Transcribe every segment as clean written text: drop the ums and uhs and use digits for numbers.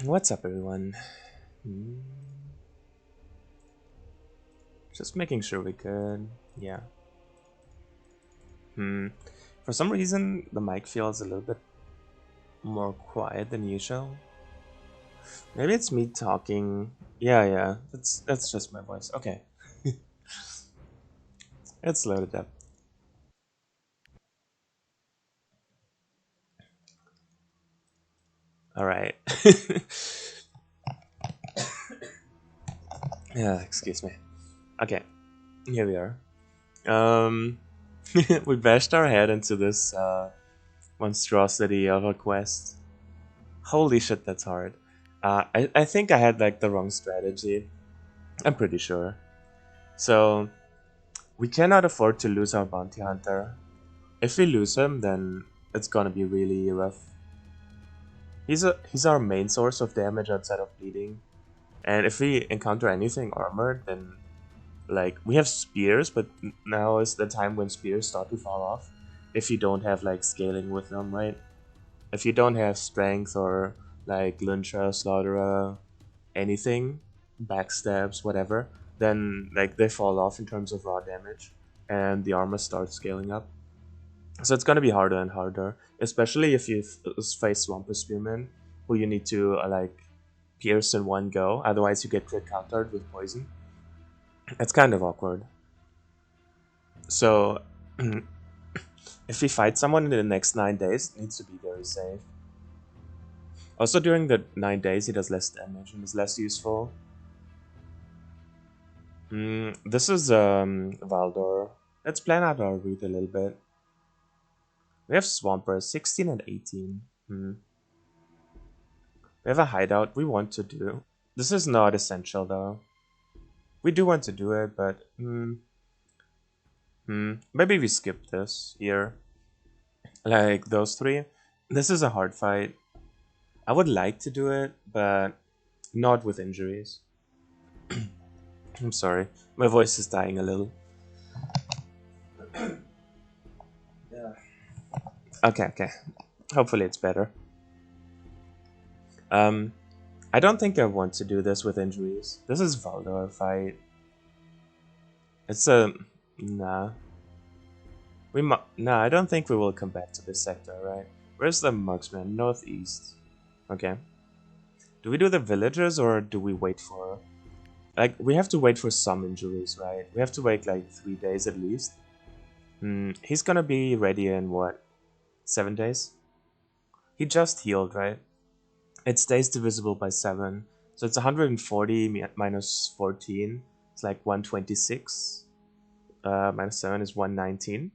What's up, everyone? Hmm, Just making sure we could. Yeah. Hmm. For some reason, the mic feels a little bit more quiet than usual. Maybe it's me talking. Yeah. That's just my voice. Okay, it's loaded up. All right. Yeah. Excuse me. Okay. Here we are. Um, we bashed our head into this monstrosity of a quest. Holy shit, that's hard. I think I had like the wrong strategy. I'm pretty sure. So we cannot afford to lose our bounty hunter. If we lose him, then it's gonna be really rough. He's our main source of damage outside of bleeding. And if we encounter anything armored, then like we have spears, but now is the time when spears start to fall off. If you don't have like scaling with them, right? If you don't have strength or like Luncha, Slaughterer, anything, backstabs, whatever, then like they fall off in terms of raw damage, and the armor starts scaling up. So it's gonna be harder and harder, especially if you face Swamper Spearman, who you need to like pierce in one go. Otherwise, you get crit countered with poison. It's kind of awkward. So if we fight someone in the next 9 days, it needs to be very safe. Also, during the 9 days, he does less damage and is less useful. This is Valdor. Let's plan out our route a little bit. We have Swampers, 16 and 18. We have a hideout we want to do. This is not essential though. We do want to do it, but maybe we skip this here. Like those three. This is a hard fight. I would like to do it, but not with injuries. I'm sorry. My voice is dying a little. Yeah. Okay. Hopefully it's better. Um, I don't think I want to do this with injuries. This is Valdor fight. It's a nah. Nah. I don't think we will come back to this sector, right? Where's the marksman? Northeast. Okay. Do we do the villagers or do we wait for? Like we have to wait for some injuries, right? We have to wait like 3 days at least. He's gonna be ready in what? 7 days? He just healed, right? It stays divisible by 7. So it's 140 minus 14. It's like 126. Minus 7 is 119.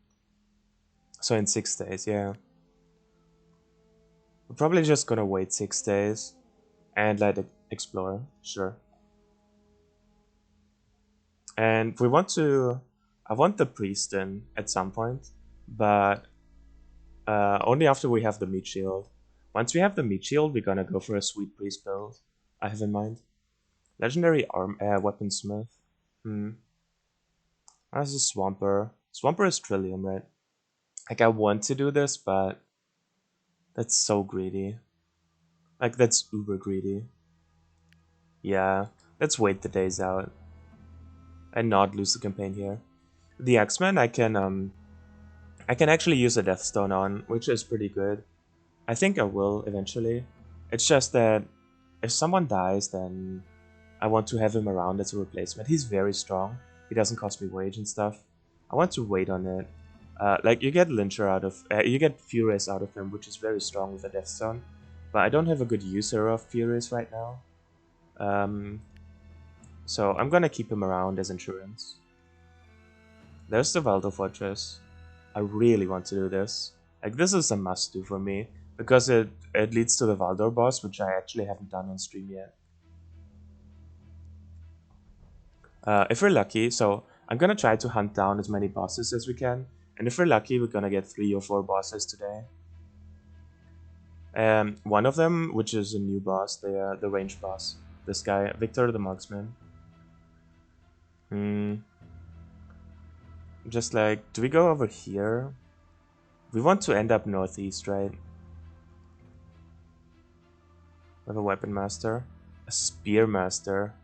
So in 6 days, yeah. We're probably just gonna wait 6 days and let it explore, sure. And we want to. I want the priest in at some point, but only after we have the meat shield. Once we have the meat shield, we're gonna go for a sweet priest build. I have in mind. Legendary weaponsmith. That's a swamper. Swamper is Trillium, right? Like I want to do this, but that's so greedy. Like that's uber greedy. Yeah, let's wait the days out and not lose the campaign here. The X-Men I can actually use a Death Stone on, which is pretty good. I think I will eventually. It's just that if someone dies, then I want to have him around as a replacement. He's very strong. He doesn't cost me wage and stuff. I want to wait on it. Like you get Lyncher out of, you get Furious out of him, which is very strong with a Death Stone. But I don't have a good user of Furious right now. Um, so I'm gonna keep him around as insurance. There's the Valdo Fortress. I really want to do this. Like this is a must do for me because it leads to the Valdor boss, which I actually haven't done on stream yet. If we're lucky, so I'm gonna try to hunt down as many bosses as we can, and if we're lucky, we're gonna get 3 or 4 bosses today. One of them, which is a new boss, the range boss, this guy, Victor the Marksman. Just like, do we go over here? We want to end up northeast, right? We have a weapon master. A spear master.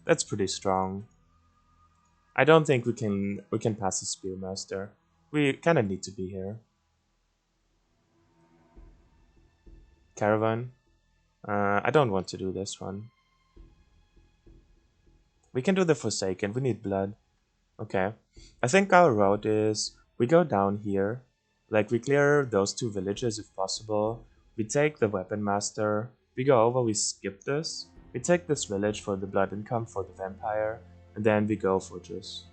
That's pretty strong. I don't think we can pass the spear master. We kinda need to be here. Caravan. I don't want to do this one. We can do the Forsaken. We need blood. Okay. I think our route is we go down here. Like, we clear those two villages if possible. We take the Weapon Master. We go over, we skip this. We take this village for the blood income for the vampire. And then we go Fortress.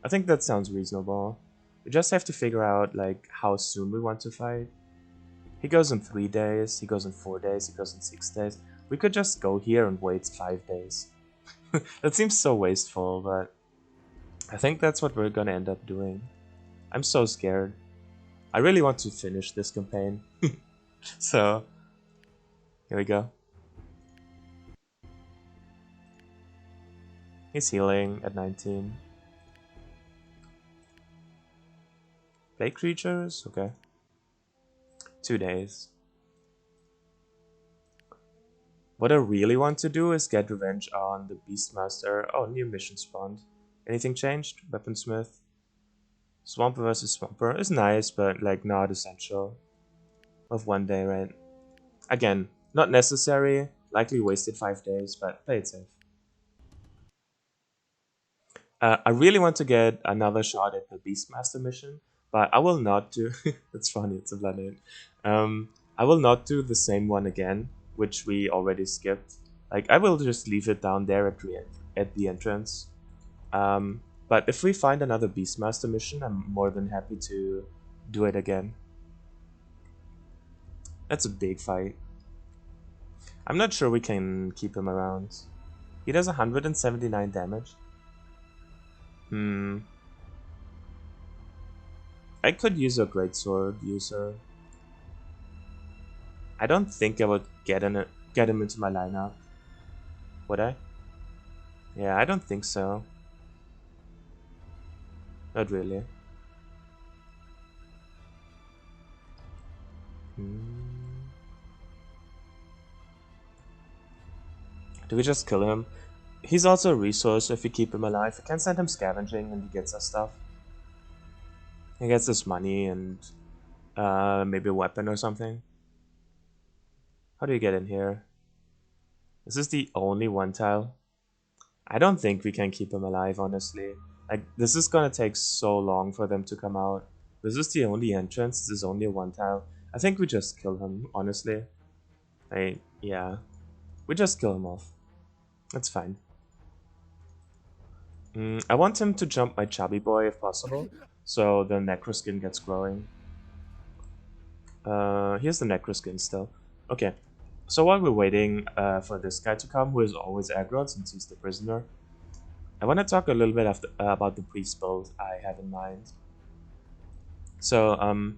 I think that sounds reasonable. We just have to figure out, like, how soon we want to fight. He goes in 3 days, he goes in 4 days, he goes in 6 days. We could just go here and wait 5 days. That seems so wasteful, but I think that's what we're gonna end up doing. I'm so scared. I really want to finish this campaign. So, here we go. He's healing at 19. Play creatures? Okay. 2 days. What I really want to do is get revenge on the Beastmaster. Oh, new mission spawned. Anything changed? Weaponsmith. Swamper versus Swamper is nice, but like not essential. Of 1 day, right? Again, not necessary. Likely wasted 5 days, but play it safe. I really want to get another shot at the Beastmaster mission, but I will not do. It's funny. It's a blooded. I will not do the same one again, which we already skipped. Like, I will just leave it down there at the entrance. But if we find another Beastmaster mission, I'm more than happy to do it again. That's a big fight. I'm not sure we can keep him around. He does 179 damage. I could use a greatsword user. I don't think I would get him into my lineup. Would I? Yeah, I don't think so. Not really. Do we just kill him? He's also a resource if we keep him alive. We can send him scavenging and he gets us stuff. He gets us money and maybe a weapon or something. How do you get in here? Is this the only one tile? I don't think we can keep him alive, honestly. Like, this is gonna take so long for them to come out. This is the only entrance, this is only one tile. I think we just kill him, honestly. Yeah. We just kill him off. That's fine. I want him to jump my chubby boy if possible, so the necroskin gets growing. Here's the necroskin still. Okay, so while we're waiting for this guy to come, who is always aggroed since he's the prisoner, I want to talk a little bit about the priest build I have in mind. So,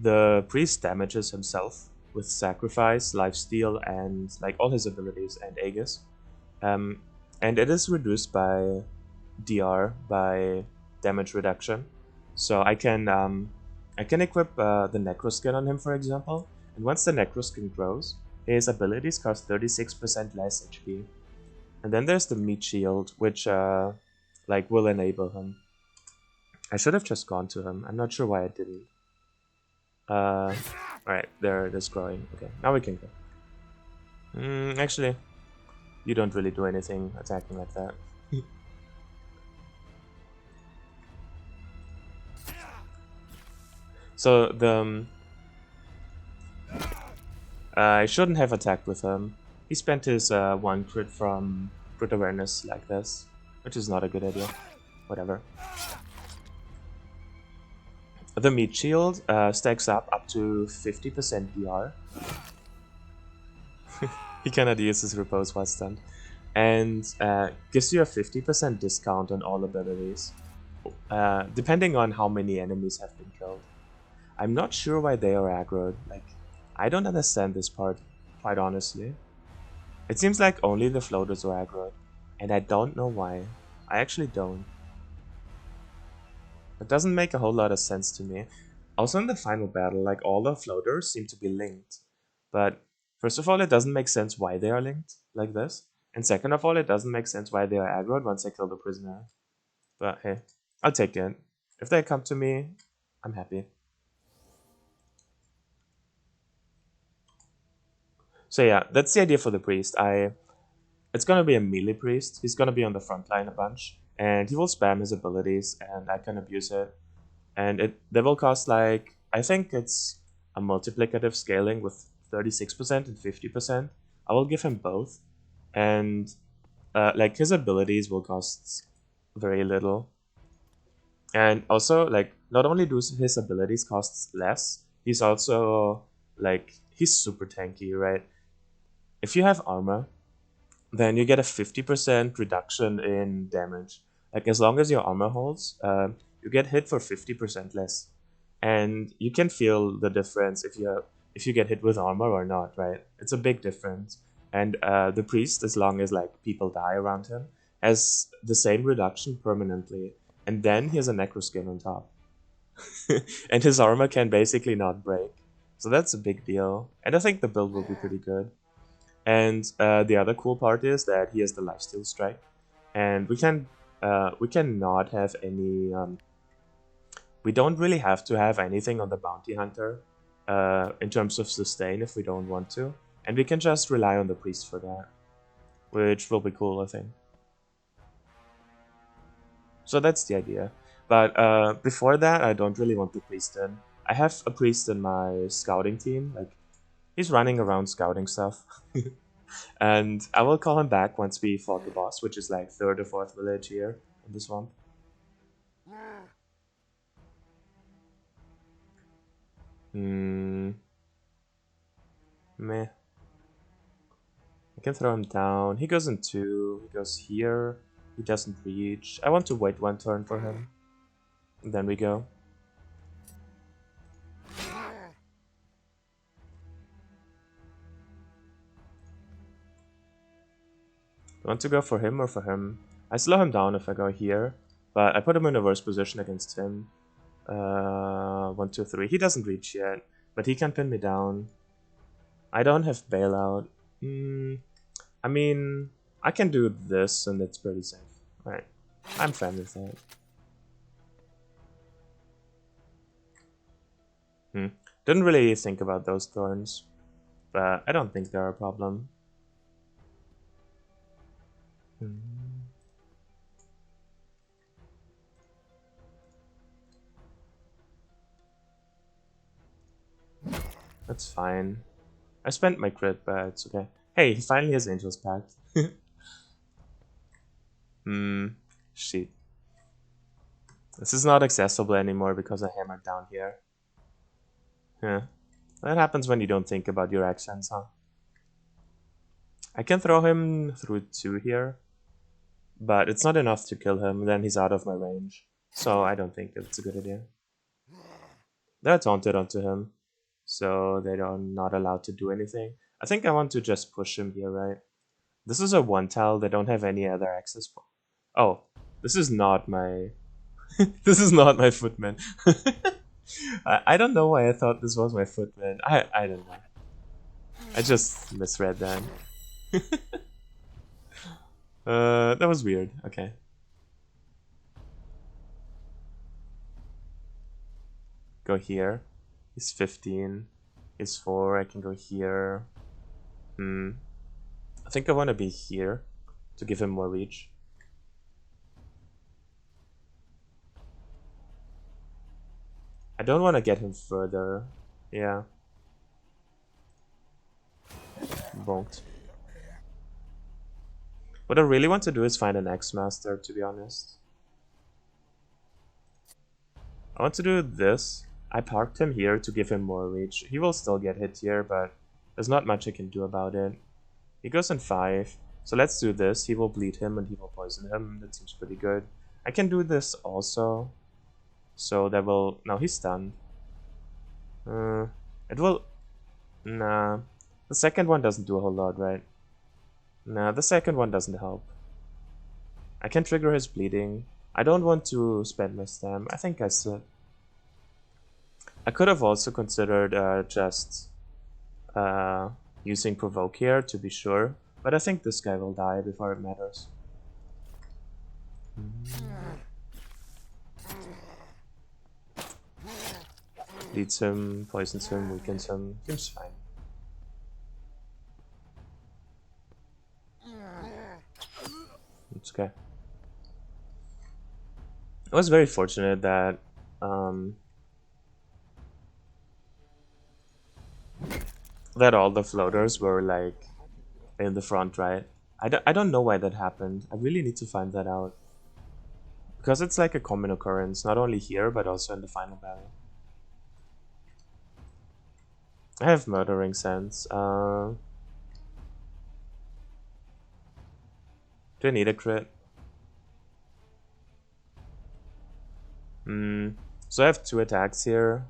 the priest damages himself with sacrifice, lifesteal, and like all his abilities and Aegis. And it is reduced by DR by damage reduction. So I can equip the necroskin on him, for example, and once the necroskin grows, his abilities cost 36% less HP. And then there's the meat shield, which like will enable him. I should have just gone to him. I'm not sure why I didn't. Alright, they're growing. Okay, now we can go. Actually, you don't really do anything attacking like that. So the I shouldn't have attacked with him. He spent his 1 crit from crit awareness like this, which is not a good idea. Whatever. The meat shield stacks up to 50% DR. He cannot use his repose while stunned. And gives you a 50% discount on all abilities, depending on how many enemies have been killed. I'm not sure why they are aggroed. Like, I don't understand this part, quite honestly. It seems like only the floaters are aggroed, and I don't know why. I actually don't. It doesn't make a whole lot of sense to me. Also in the final battle, like all the floaters seem to be linked, but First of all, it doesn't make sense why they are linked like this. And second of all, it doesn't make sense why they are aggroed once I kill the prisoner. But hey, I'll take it. If they come to me, I'm happy. So yeah, that's the idea for the priest. It's gonna be a melee priest. He's gonna be on the front line a bunch, and he will spam his abilities, and I can abuse it. And they will cost like, I think it's a multiplicative scaling with 36% and 50%. I will give him both, and like his abilities will cost very little. And also, like, not only do his abilities cost less, he's also like, he's super tanky, right? If you have armor, then you get a 50% reduction in damage. Like, as long as your armor holds, you get hit for 50% less. And you can feel the difference if you get hit with armor or not, right? It's a big difference. And the priest, as long as like people die around him, has the same reduction permanently. And then he has a necro skin on top. And his armor can basically not break. So that's a big deal. And I think the build will be pretty good. And the other cool part is that he has the lifesteal strike, and we can not have any. We don't really have to have anything on the bounty hunter in terms of sustain if we don't want to, and we can just rely on the priest for that, which will be cool, I think. So that's the idea. But before that, I don't really want the priest in. I have a priest in my scouting team. Like, he's running around scouting stuff. And I will call him back once we fought the boss, which is like 3rd or 4th village here in the swamp. Meh. I can throw him down. He goes in 2. He goes here. He doesn't reach. I want to wait 1 turn for him. And then we go. I want to go for him or for him. I slow him down if I go here, but I put him in a worse position against him. 1, 2, 3. He doesn't reach yet, but he can pin me down. I don't have bailout. I mean, I can do this and it's pretty safe. Alright, I'm fine with that. Didn't really think about those thorns, but I don't think they're a problem. That's fine. I spent my crit, but it's okay. Hey, he finally has Angel's Pact. Shit. This is not accessible anymore because I hammered down here. Yeah. That happens when you don't think about your actions, huh? I can throw him through 2 here, but it's not enough to kill him, then he's out of my range. So I don't think it's a good idea. They're taunted onto him, so they are not allowed to do anything. I think I want to just push him here, right? This is a 1-tile, they don't have any other access point. Oh, this is not my... this is not my footman. I don't know why I thought this was my footman. I don't know. I just misread that. That was weird. Okay. Go here. He's 15. He's 4. I can go here. I think I want to be here to give him more reach. I don't want to get him further. Yeah. Bonked. What I really want to do is find an X-Master, to be honest. I want to do this. I parked him here to give him more reach. He will still get hit here, but there's not much I can do about it. He goes in 5. So let's do this. He will bleed him and he will poison him. That seems pretty good. I can do this also. So that will... Now he's stunned. It will... Nah. The second one doesn't do a whole lot, right? Nah, the second one doesn't help. I can trigger his bleeding. I don't want to spend my stam. I think I should. I could have also considered just using provoke here to be sure, but I think this guy will die before it matters. Leads him, poisons him, weakens him, seems fine. It's okay. I was very fortunate that that all the floaters were like in the front, right? I don't know why that happened. I really need to find that out. Because it's like a common occurrence, not only here, but also in the final battle. I have murdering sense. Do I need a crit? So I have 2 attacks here.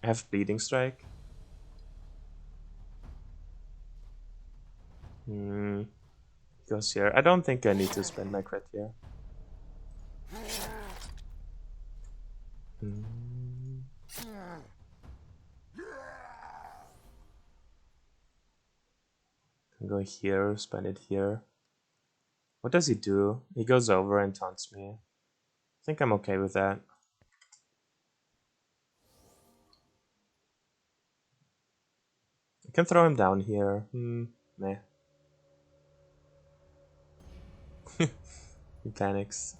I have bleeding strike. Goes here. I don't think I need to spend my crit here. Can go here, spend it here. What does he do? He goes over and taunts me. I think I'm okay with that. I can throw him down here. Meh. He panics.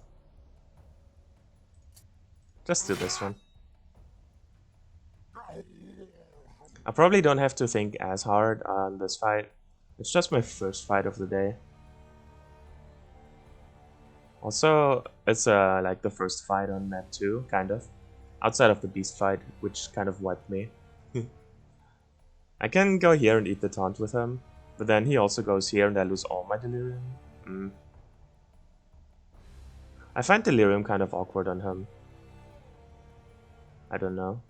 Just do this one. I probably don't have to think as hard on this fight. It's just my first fight of the day. Also, it's like the first fight on map 2, kind of. Outside of the beast fight, which kind of wiped me. I can go here and eat the taunt with him, but then he also goes here and I lose all my delirium. I find delirium kind of awkward on him. I don't know.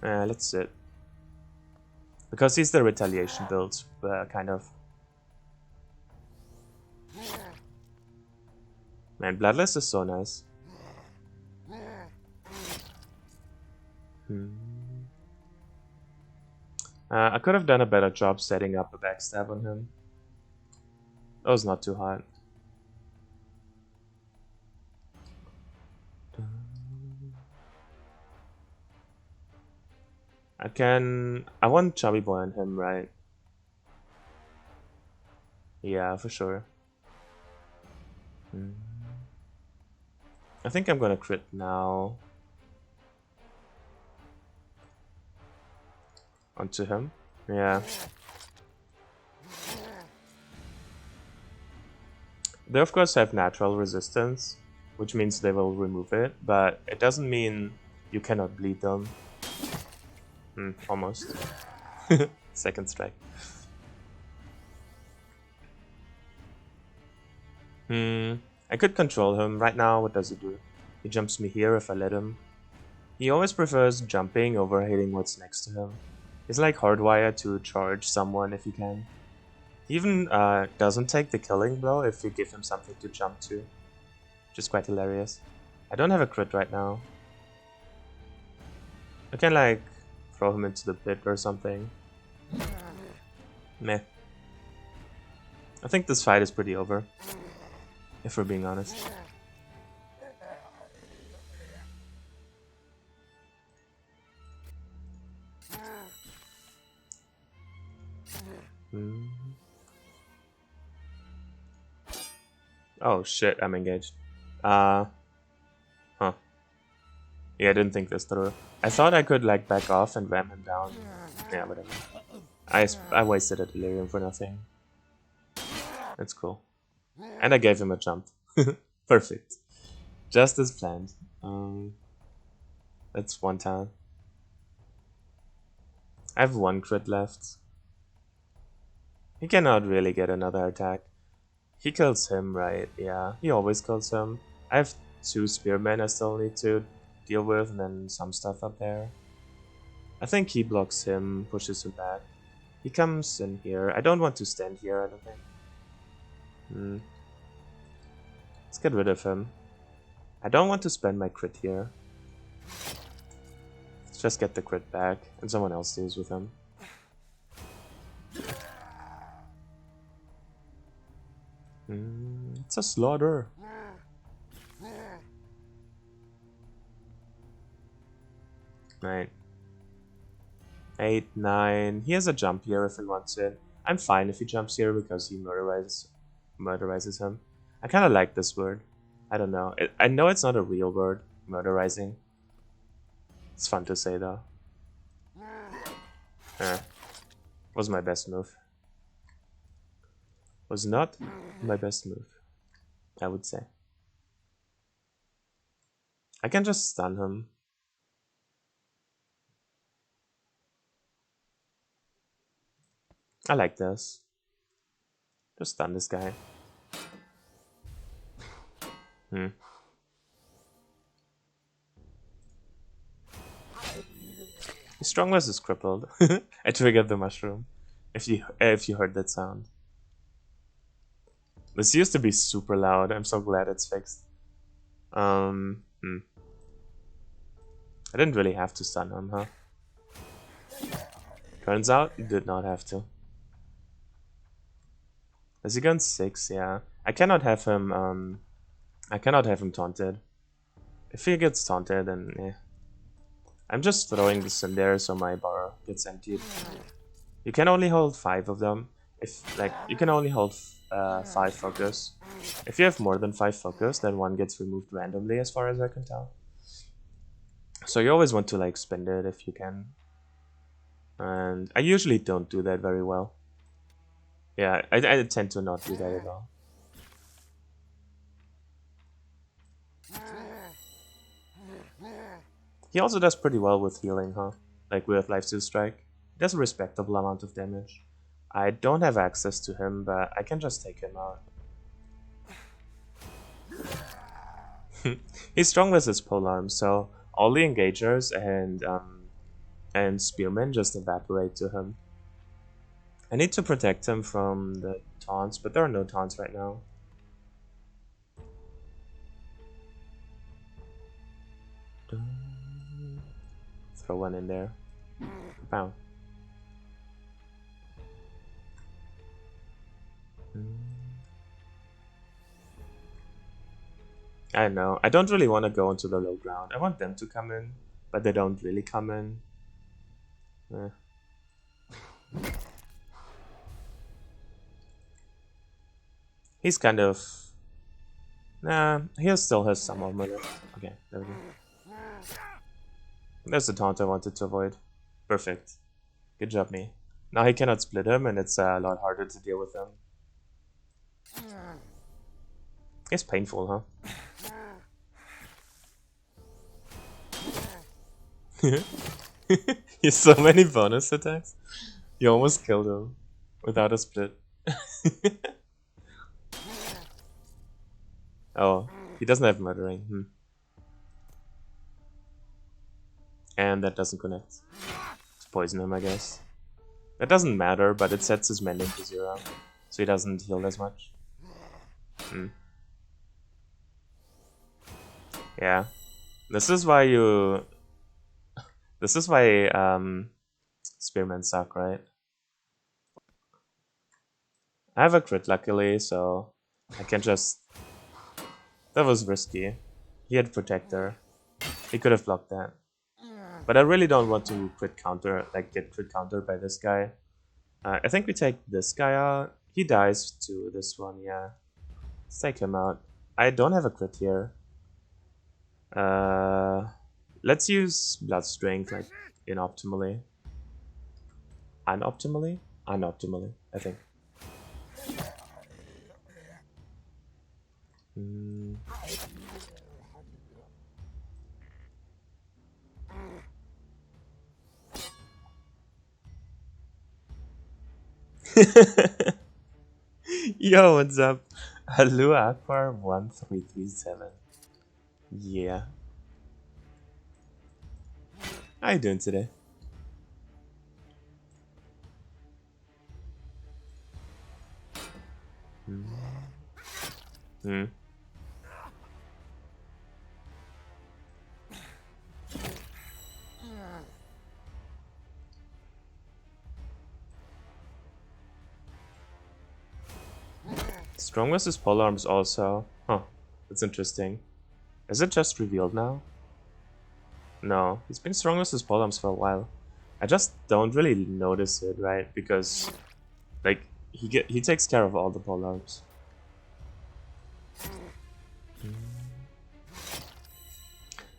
Let's sit. Because he's the retaliation build, kind of. Man, Bloodless is so nice. I could have done a better job setting up a backstab on him. That was not too hard. I want Chubby Boy on him, right? Yeah, for sure. I think I'm gonna crit now. Onto him. Yeah. They of course have natural resistance, which means they will remove it, but it doesn't mean you cannot bleed them. Almost. Second strike. I could control him. Right now, what does he do? He jumps me here if I let him. He always prefers jumping over hitting what's next to him. He's like hardwired to charge someone if he can. He even doesn't take the killing blow if you give him something to jump to. Which is quite hilarious. I don't have a crit right now. I can like throw him into the pit or something. Meh. I think this fight is pretty over. If we're being honest. Oh shit, I'm engaged. Huh. Yeah, I didn't think this through. I thought I could like back off and ram him down. Yeah, whatever. I wasted a delirium for nothing. That's cool. And I gave him a jump. Perfect. Just as planned. That's one time. I have 1 crit left. He cannot really get another attack. He kills him, right? Yeah, he always kills him. I have 2 spearmen I still need to deal with, and then some stuff up there. I think he blocks him, pushes him back. He comes in here. I don't want to stand here, I don't think. Let's get rid of him. I don't want to spend my crit here. It's Just get the crit back, and someone else deals with him. It's a slaughter. 9. 8, 9. He has a jump here if he wants it. I'm fine if he jumps here because he murderizes him. I kind of like this word. I don't know. I know it's not a real word, murderizing. It's fun to say though. Was my best move. Was not my best move, I would say. I can just stun him. I like this. Just stun this guy. His strongness is crippled. I triggered the mushroom. If you heard that sound. This used to be super loud. I'm so glad it's fixed. I didn't really have to stun him, huh? Turns out, you did not have to. Has he gone 6? Yeah. I cannot have him taunted. If he gets taunted, then eh. I'm just throwing this in there so my bar gets emptied. You can only hold 5 of them. You can only hold 5 focus. If you have more than 5 focus, then one gets removed randomly, as far as I can tell. So you always want to spend it if you can. And I usually don't do that very well. Yeah, I tend to not do that at all. He also does pretty well with healing, huh? With Life Steal Strike. He does a respectable amount of damage. I don't have access to him, but I can just take him out. He's strong with his polearm, so all the engagers and spearmen just evaporate to him. I need to protect him from the taunts, but there are no taunts right now. Throw one in there. Bam. I don't know. I don't really want to go into the low ground. I want them to come in, but they don't really come in. He's kind of... Nah, he still has some armor left. Okay, there we go. There's the taunt I wanted to avoid. Perfect. Good job, me. Now he cannot split him, and it's a lot harder to deal with him. It's painful, huh? He has so many bonus attacks. You almost killed him without a split. Oh, he doesn't have murdering. And that doesn't connect. To poison him, I guess. That doesn't matter, but it sets his mending to 0, so he doesn't heal as much. Yeah. This is why spearmen suck, right? I have a crit luckily, so I can just... That was risky. He had protector. He could have blocked that. But I really don't want to crit counter, get crit countered by this guy. I think we take this guy out. He dies to this one, yeah. Let's take him out. I don't have a crit here. Let's use Blood Strength, inoptimally. Unoptimally? Unoptimally, I think. Yo, what's up? Hello, Akbar1337. Yeah. How you doing today? Strong versus polearms also. Huh, that's interesting. Is it just revealed now? No, he's been strong versus polearms for a while. I just don't really notice it, right? Because, like, he takes care of all the polearms.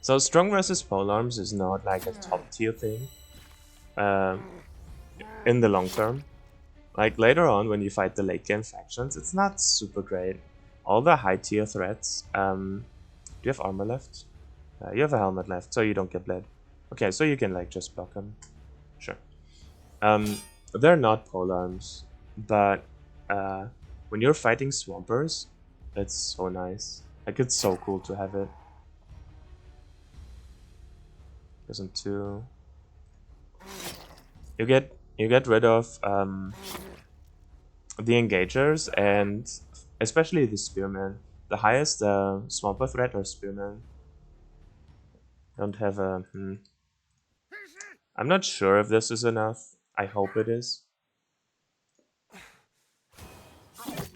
So strong versus polearms is not like a top tier thing um, in the long term. Like later on when you fight the late game factions, it's not super great. All the high tier threats, do you have armor left? You have a helmet left, so you don't get bled. Okay, so you can like just block them. Sure. They're not polearms, but when you're fighting swampers, it's so nice. Like it's so cool to have it. Isn't two. You get rid of the engagers and especially the spearman. The highest swamper threat are spearman. Don't have a. I'm not sure if this is enough. I hope it is.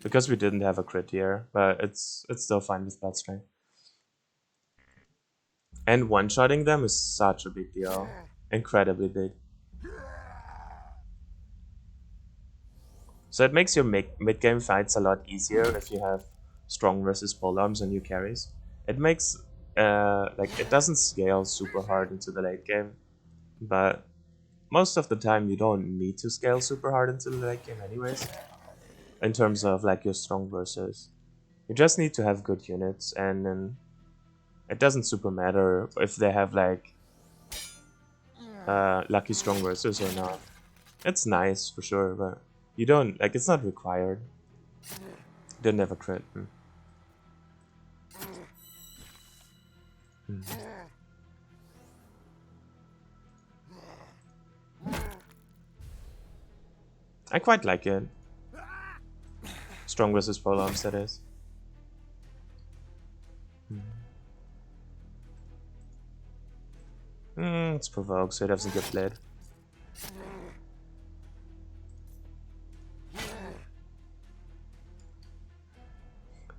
Because we didn't have a crit here, but it's still fine with blood strength. And one-shotting them is such a big deal. Incredibly big. So it makes your mid-game fights a lot easier if you have strong versus polearms and new carries. It makes, like, it doesn't scale super hard into the late game, but most of the time you don't need to scale super hard into the late game anyways, in terms of, like, your strong versus. You just need to have good units, and then it doesn't super matter if they have, like, lucky strong versus or not. It's nice, for sure, but you don't, like, it's not required. Didn't have a crit. I quite like it. Strong versus polearms, that is. It's provoked, so it doesn't get bled.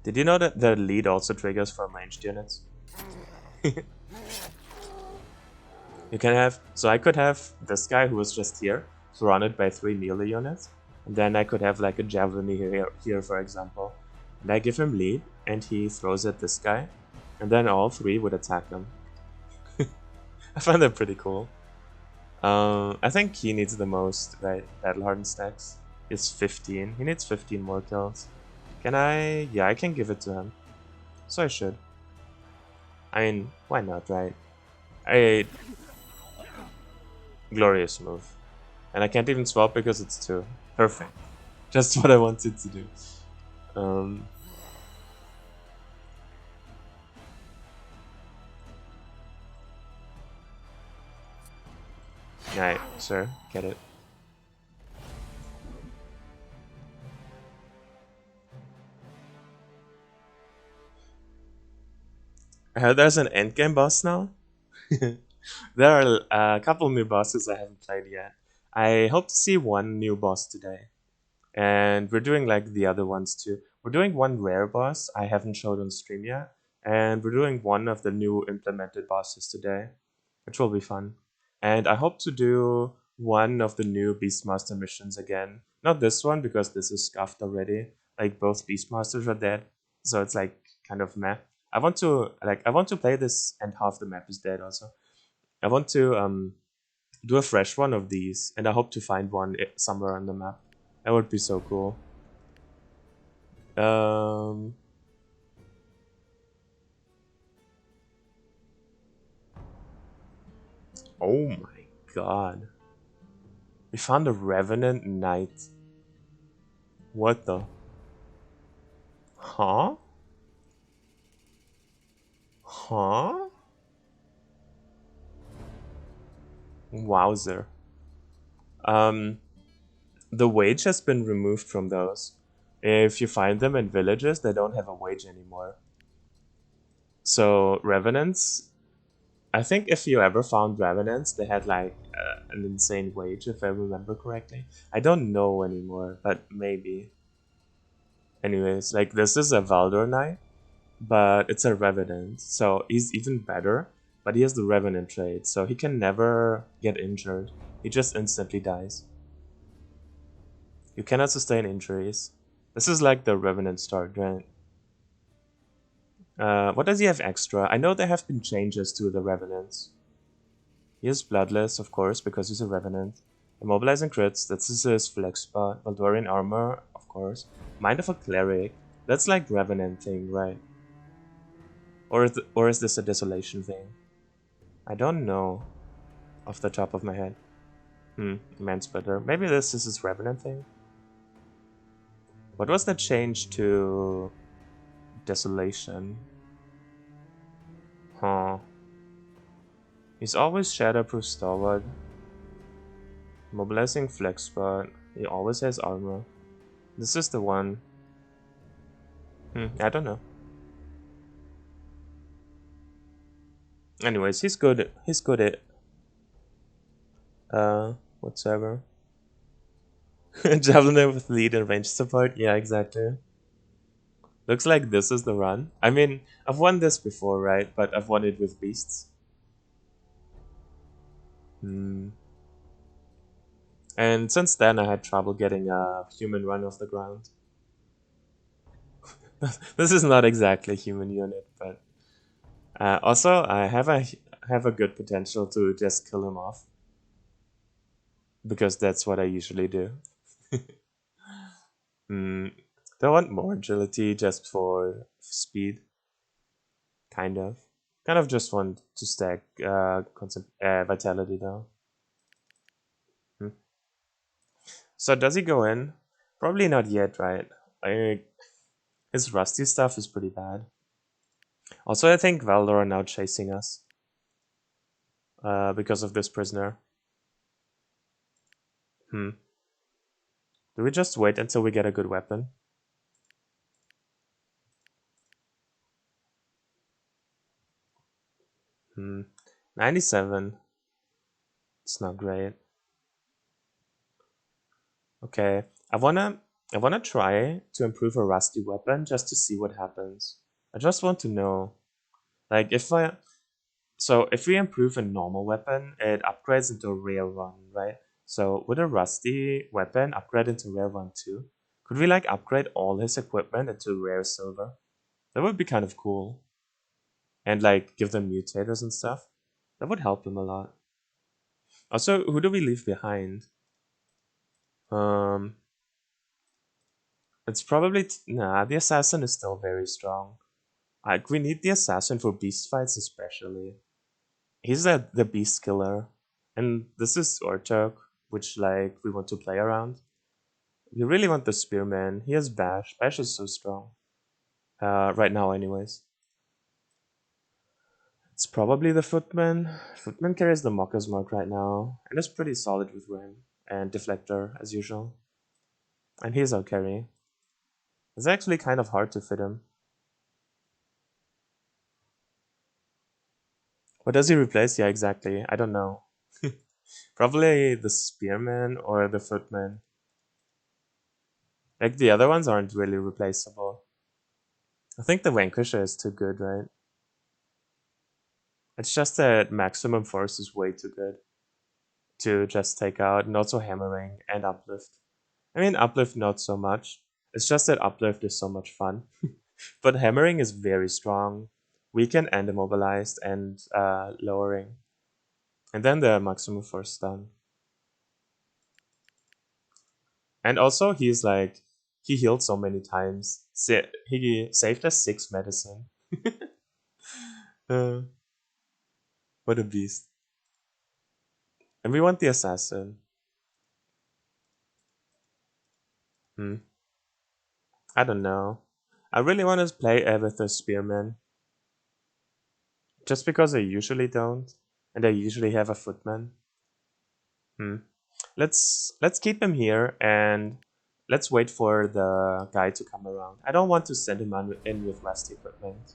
Did you know that the lead also triggers from ranged units? You can have, so I could have this guy who was just here, surrounded by 3 melee units, and then I could have like a javelin here for example, and I give him lead, and he throws at this guy, and then all 3 would attack him. I find that pretty cool. I think he needs the most, right? Battle hardened stacks is 15. He needs 15 more kills. Can I? Yeah, I can give it to him. So I should. I mean, why not, right? Glorious move. And I can't even swap because it's 2. Perfect. Just what I wanted to do. Alright, sure, get it. I heard there's an endgame boss now. There are a couple new bosses I haven't played yet. I hope to see one new boss today. And we're doing like the other ones too. We're doing one rare boss I haven't showed on stream yet. And we're doing one of the new implemented bosses today, which will be fun. And I hope to do one of the new Beastmaster missions again. Not this one, because this is scuffed already. Like, both Beastmasters are dead. So it's like kind of meh. I want to play this and half the map is dead also. I want to do a fresh one of these, and I hope to find one somewhere on the map. That would be so cool. Oh my god. We found a Revenant Knight. What the? Huh? Huh? Wowzer. The wage has been removed from those. If you find them in villages, they don't have a wage anymore. So, Revenants, I think if you ever found Revenants, they had like an insane wage, if I remember correctly. I don't know anymore, but maybe. Anyways, like this is a Valdor Knight, but it's a Revenant, so he's even better, but he has the Revenant trait, so he can never get injured. He just instantly dies. You cannot sustain injuries. This is like the Revenant start, right? What does he have extra? I know there have been changes to the Revenants. He is Bloodless, of course, because he's a Revenant. Immobilizing crits, that's his flex spot. Valdorian armor, of course. Mind of a Cleric, that's like Revenant thing, right? Or is this a Desolation thing? I don't know off the top of my head. Mansplitter. Maybe this is his Revenant thing? What was the change to Desolation? Huh. He's always Shadowproof Stalwart. Mobilizing Flex Spot. He always has armor. This is the one. I don't know. Anyways, he's good. He's good at whatsoever. Javelin with lead and range support. Yeah, exactly. Looks like this is the run. I mean, I've won this before, right? But I've won it with beasts. And since then, I had trouble getting a human run off the ground. This is not exactly a human unit, but also I have a good potential to just kill him off because that's what I usually do. Do I want more agility just for speed? Kind of just want to stack vitality though. So does he go in? Probably not yet, right? His rusty stuff is pretty bad. Also, I think Valdor are now chasing us because of this prisoner. Do we just wait until we get a good weapon? 97. It's not great. Okay, I wanna try to improve a rusty weapon just to see what happens. I just want to know, like if we improve a normal weapon, it upgrades into a rare one, right? So would a rusty weapon upgrade into rare one too? Could we like upgrade all his equipment into rare silver? That would be kind of cool. And like give them mutators and stuff. That would help him a lot. Also, who do we leave behind? Um, it's probably nah. The assassin is still very strong. We need the assassin for beast fights especially. He's the beast killer, and this is Urtuk, which like we want to play around. We really want the spearman. He has bash. Bash is so strong. Right now, anyways. It's probably the footman. Footman carries the Mocker's Mark right now, and is pretty solid with Ram and Deflector as usual. And he's our carry. It's actually kind of hard to fit him. What does he replace? Yeah, exactly. I don't know. Probably the spearman or the footman. Like the other ones aren't really replaceable. I think the Vanquisher is too good, right? It's just that maximum force is way too good to just take out, and also hammering and uplift. I mean, uplift not so much. It's just that uplift is so much fun. But hammering is very strong, weaken and immobilized, and lowering. And then the maximum force stun. And also, he's like, he healed so many times. He saved us 6 medicine. uh, what a beast. And we want the assassin. I don't know. I really want to play with the spearman. Just because I usually don't. And I usually have a footman. Let's keep him here and let's wait for the guy to come around. I don't want to send him in with last equipment.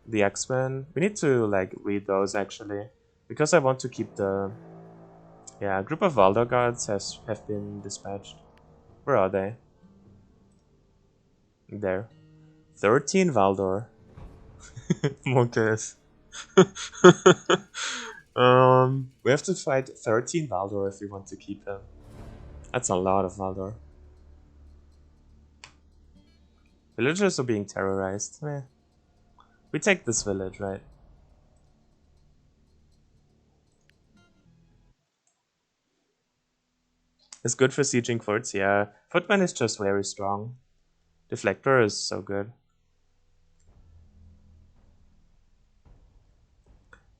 The X-Men, we need to like read those actually, because I want to keep the a group of Valdor guards have been dispatched. Where are they? There. 13 Valdor. Monkeys. We have to fight 13 Valdor if we want to keep him. That's a lot of Valdor. Villagers are being terrorized. Meh. We take this village, right? It's good for sieging forts, yeah. Footman is just very strong. Deflector is so good.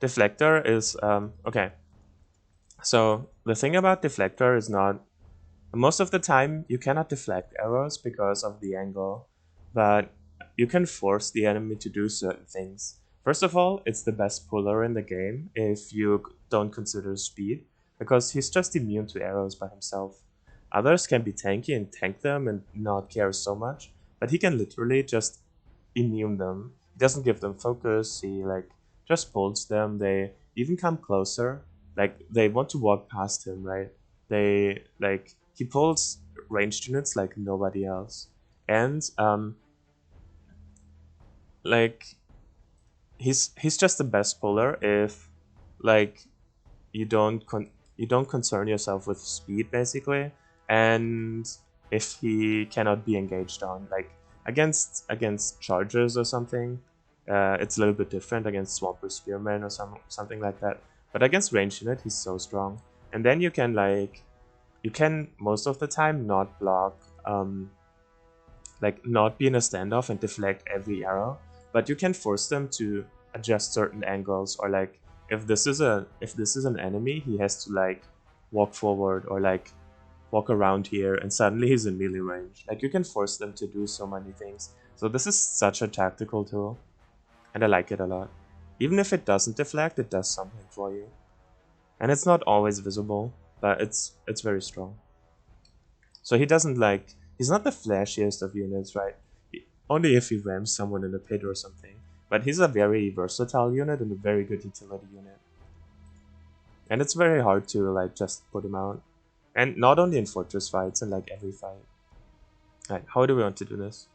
Deflector is, okay. So, the thing about Deflector is not... Most of the time, you cannot deflect arrows because of the angle. But you can force the enemy to do certain things. First of all, it's the best puller in the game if you don't consider speed, because he's just immune to arrows by himself. Others can be tanky and tank them and not care so much, but he can literally just immune them. He doesn't give them focus, he like just pulls them, they even come closer, like they want to walk past him, right? They like he pulls ranged units like nobody else. And like he's just the best puller if like you don't you don't concern yourself with speed basically, and if he cannot be engaged on like against chargers or something, it's a little bit different against swamper spearman or something like that. But against ranged unit he's so strong, and then you can like you can most of the time not block like not be in a standoff and deflect every arrow, but you can force them to adjust certain angles, or like if this is an enemy, he has to like walk forward or like walk around here and suddenly he's in melee range. Like you can force them to do so many things. So this is such a tactical tool and I like it a lot. Even if it doesn't deflect, it does something for you. And it's not always visible, but it's very strong. So he doesn't like... He's not the flashiest of units, right? Only if he rams someone in a pit or something. But he's a very versatile unit and a very good utility unit. And it's very hard to like just put him out. And not only in fortress fights, in like every fight. Alright, how do we want to do this?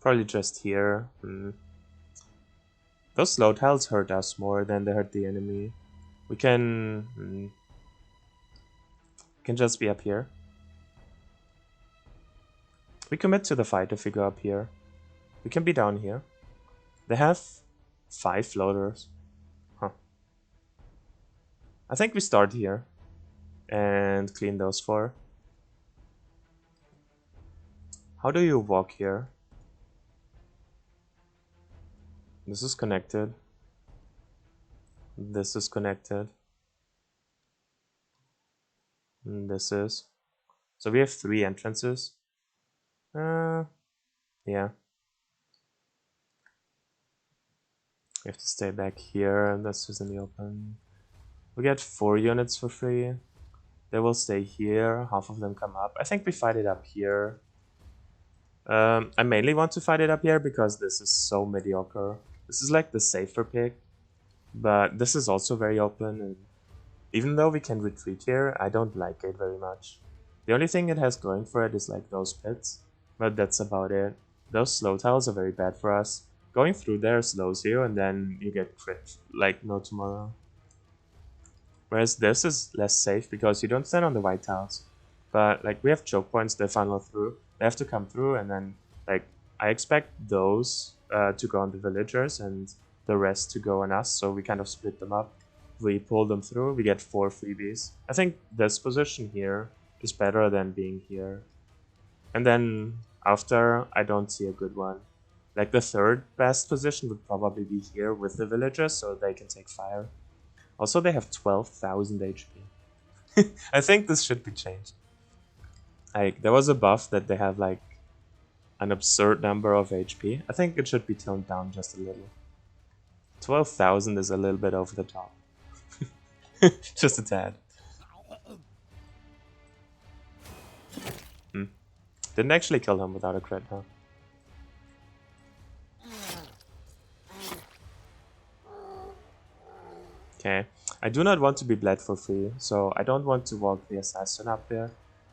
Probably just here. Those slow tiles hurt us more than they hurt the enemy. We can... can just be up here. We commit to the fight if we go up here. We can be down here. They have 5 floaters. Huh. I think we start here and clean those 4. How do you walk here? This is connected. This is connected. And this is. So we have 3 entrances. Yeah. We have to stay back here, and this is in the open. We get 4 units for free. They will stay here. Half of them come up. I think we fight it up here. I mainly want to fight it up here because this is so mediocre. This is like the safer pick, but this is also very open, and even though we can retreat here, I don't like it very much. The only thing it has going for it is like those pits, but that's about it. Those slow tiles are very bad for us. Going through there slows you, and then you get crit like no tomorrow. Whereas this is less safe because you don't stand on the white tiles. But like we have choke points that funnel through. They have to come through, and then like I expect those to go on the villagers and the rest to go on us, so we kind of split them up. We pull them through, we get 4 freebies. I think this position here is better than being here. And then after, I don't see a good one. Like the 3rd best position would probably be here with the villagers, so they can take fire. Also, they have 12,000 HP. I think this should be changed. Like, there was a buff that they have like an absurd number of HP. I think it should be toned down just a little. 12,000 is a little bit over the top. Just a tad. Didn't actually kill him without a crit, huh? Okay. I do not want to be bled for free, so I don't want to walk the assassin up there.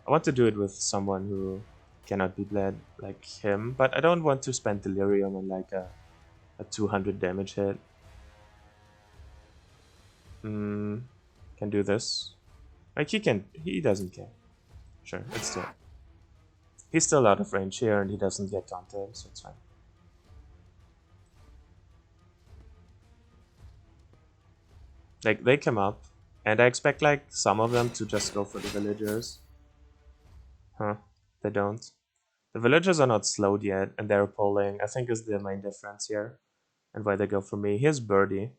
I want to do it with someone who cannot be bled like him, but I don't want to spend delirium on like a 200 damage hit. Can do this. Like he doesn't care. Sure, let's do it. He's still out of range here and he doesn't get taunted, so it's fine. Like, they come up, and I expect like some of them to just go for the villagers. Huh, they don't. The villagers are not slowed yet, and they're pulling, I think is the main difference here. And why they go for me. Here's Birdie.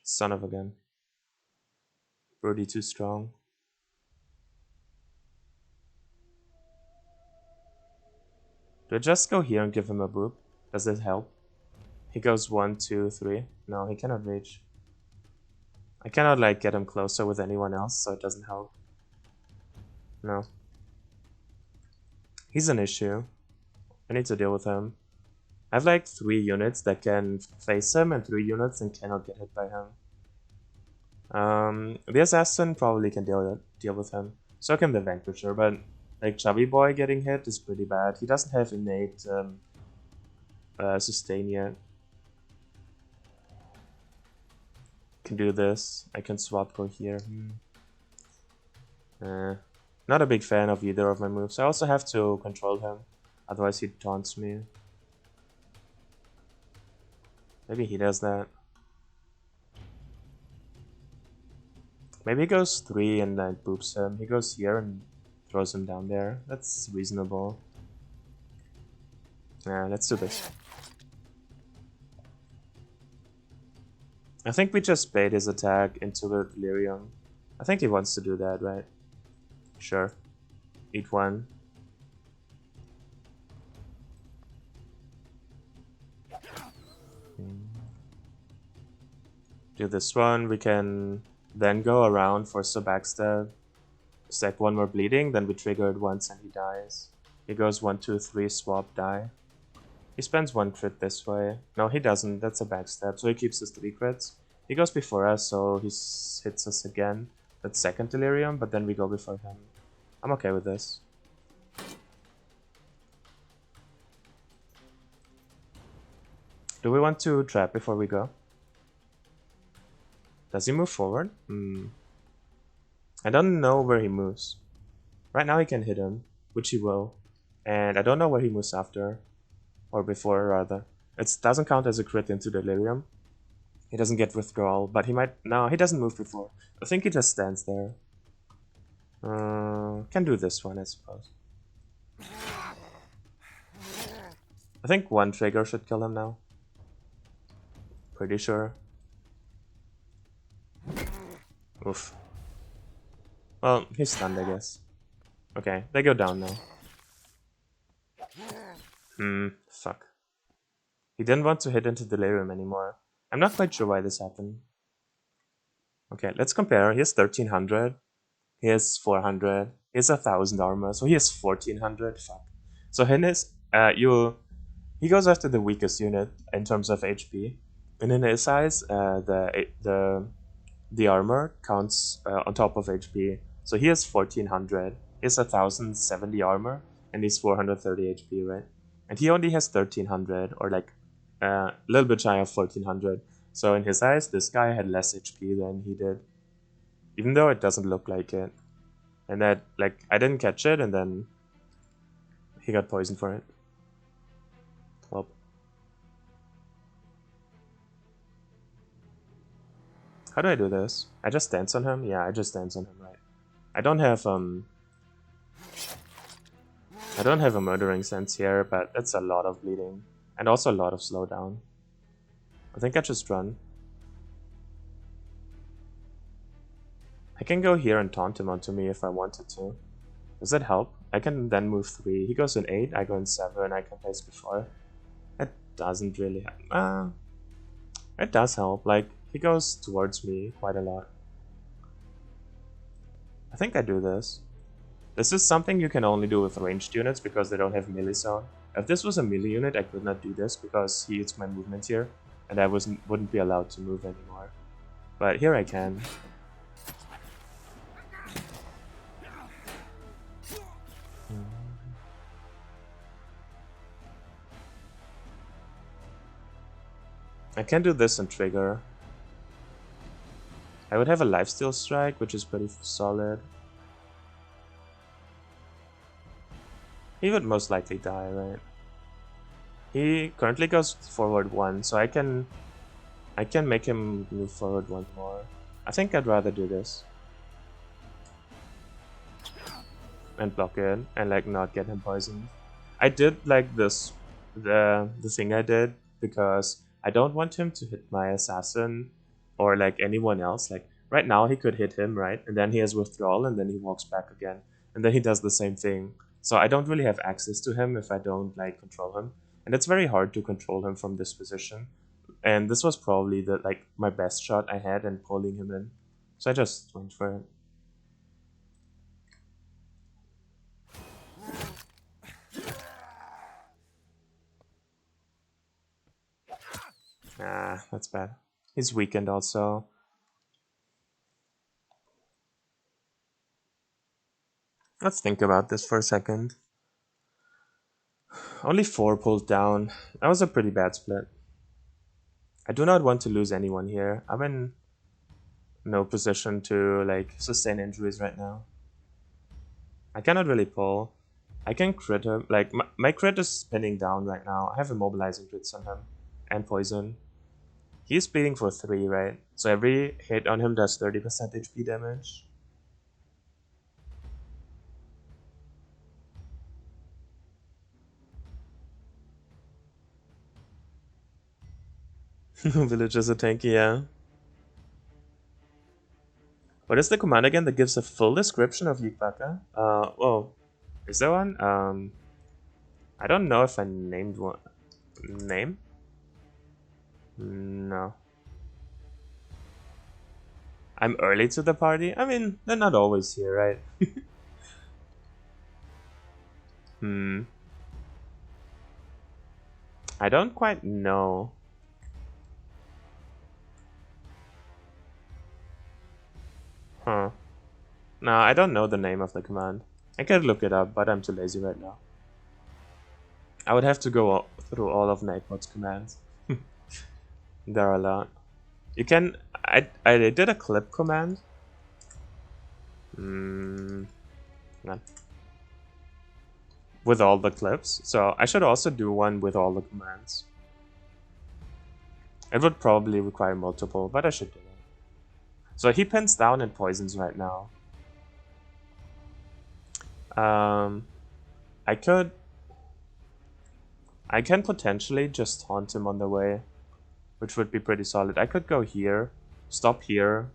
Son of a gun. Birdie too strong. Do I just go here and give him a boop? Does it help? He goes 1, 2, 3. No, he cannot reach. I cannot like get him closer with anyone else, so it doesn't help. No. He's an issue. I need to deal with him. I have like 3 units that can face him and 3 units that cannot get hit by him. The assassin probably can deal with him. So can the vanquisher, but like Chubby Boy getting hit is pretty bad. He doesn't have innate sustain yet. Can do this. I can swap go here. Not a big fan of either of my moves. I also have to control him, otherwise he taunts me. Maybe he does that. Maybe he goes 3 and then boops him. He goes here and throws him down there. That's reasonable. Yeah, let's do this. I think we just bait his attack into the delirium. I think he wants to do that, right? Sure. Eat 1. Do this one. We can then go around for a backstab. Stack 1 more bleeding, then we trigger it once and he dies. He goes 1, 2, 3, swap, die. He spends 1 crit this way. No, he doesn't. That's a backstab, so he keeps his 3 crits. He goes before us, so he hits us again. That's second delirium, but then we go before him. I'm okay with this. Do we want to trap before we go? Does he move forward? I don't know where he moves. Right now he can hit him, which he will. And I don't know where he moves after. Or before, rather. It doesn't count as a crit into delirium. He doesn't get withdrawal, but he might... No, he doesn't move before. I think he just stands there. Can do this one, I suppose. I think 1 trigger should kill him now. Pretty sure. Oof. Well, he's stunned, I guess. Okay, they go down now. Fuck. He didn't want to hit into delirium anymore. I'm not quite sure why this happened. Okay, let's compare. He has 1300. He has 400. He has 1000 armor, so he has 1400. Fuck. So he goes after the weakest unit in terms of HP, and in his eyes, the armor counts on top of HP. So he has 1400. He has 1070 armor, and he's 430 HP, right? And he only has 1300, or like a little bit shy of 1400. So in his eyes, this guy had less HP than he did, even though it doesn't look like it. And that, like, I didn't catch it, and then he got poisoned for it. Well. How do I do this? I just dance on him? Yeah, I just dance on him, right? I don't have a murdering sense here, but that's a lot of bleeding. And also a lot of slowdown. I think I just run. I can go here and taunt him onto me if I wanted to. Does that help? I can then move 3. He goes in 8, I go in 7, I can place before. It doesn't really help. It does help, like, he goes towards me quite a lot. I think I do this. This is something you can only do with ranged units because they don't have melee zone. If this was a melee unit, I could not do this because he eats my movement here, and I wouldn't be allowed to move anymore. But here I can. I can do this and trigger. I would have a lifesteal strike, which is pretty solid. He would most likely die, right? He currently goes forward 1, so I can make him move forward 1 more. I think I'd rather do this. And block it, and like not get him poisoned. I did like this, the thing I did, because I don't want him to hit my assassin or like anyone else. Like right now he could hit him, right? And then he has withdrawal and then he walks back again. And then he does the same thing. So I don't really have access to him if I don't like control him. And it's very hard to control him from this position. And this was probably the like my best shot I had in pulling him in. So I just went for it. Ah, that's bad. He's weakened also. Let's think about this for a second. Only 4 pulled down. That was a pretty bad split. I do not want to lose anyone here. I'm in no position to like sustain injuries right now. I cannot really pull. I can crit him. Like my crit is spinning down right now. I have immobilizing crits on him and poison. He's bleeding for 3, right? So every hit on him does 30% HP damage. Villagers are tanky, yeah. What is the command again that gives a full description of Yikbaka? Oh, is there one? I don't know if I named one. Name? No. I'm early to the party? I mean, they're not always here, right? I don't quite know. Huh. No, I don't know the name of the command. I could look it up, but I'm too lazy right now. I would have to go through all of Nightbot's commands. There are a lot. You can... I did a clip command. None. With all the clips. So I should also do one with all the commands. It would probably require multiple, but I should do it. So he pins down and poisons right now. I can potentially just taunt him on the way, which would be pretty solid. I could go here, stop here,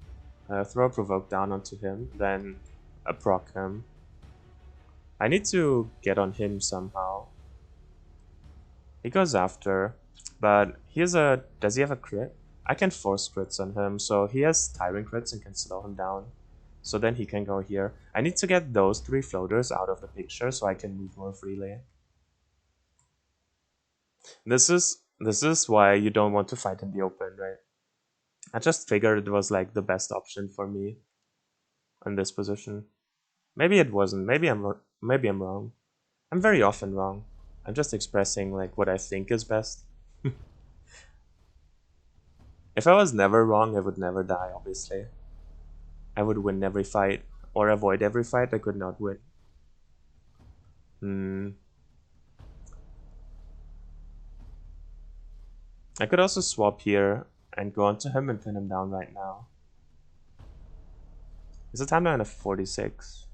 throw a provoke down onto him, then proc him. I need to get on him somehow. He goes after, but does he have a crit? I can force crits on him, so he has tyrant crits and can slow him down. So then he can go here. I need to get those 3 floaters out of the picture so I can move more freely. This is why you don't want to fight in the open, right? I just figured it was like the best option for me in this position. Maybe it wasn't. Maybe I'm wrong. I'm very often wrong. I'm just expressing like what I think is best. If I was never wrong, I would never die, obviously. I would win every fight, or avoid every fight I could not win. I could also swap here and go onto him and pin him down right now. Is the timeline of 46?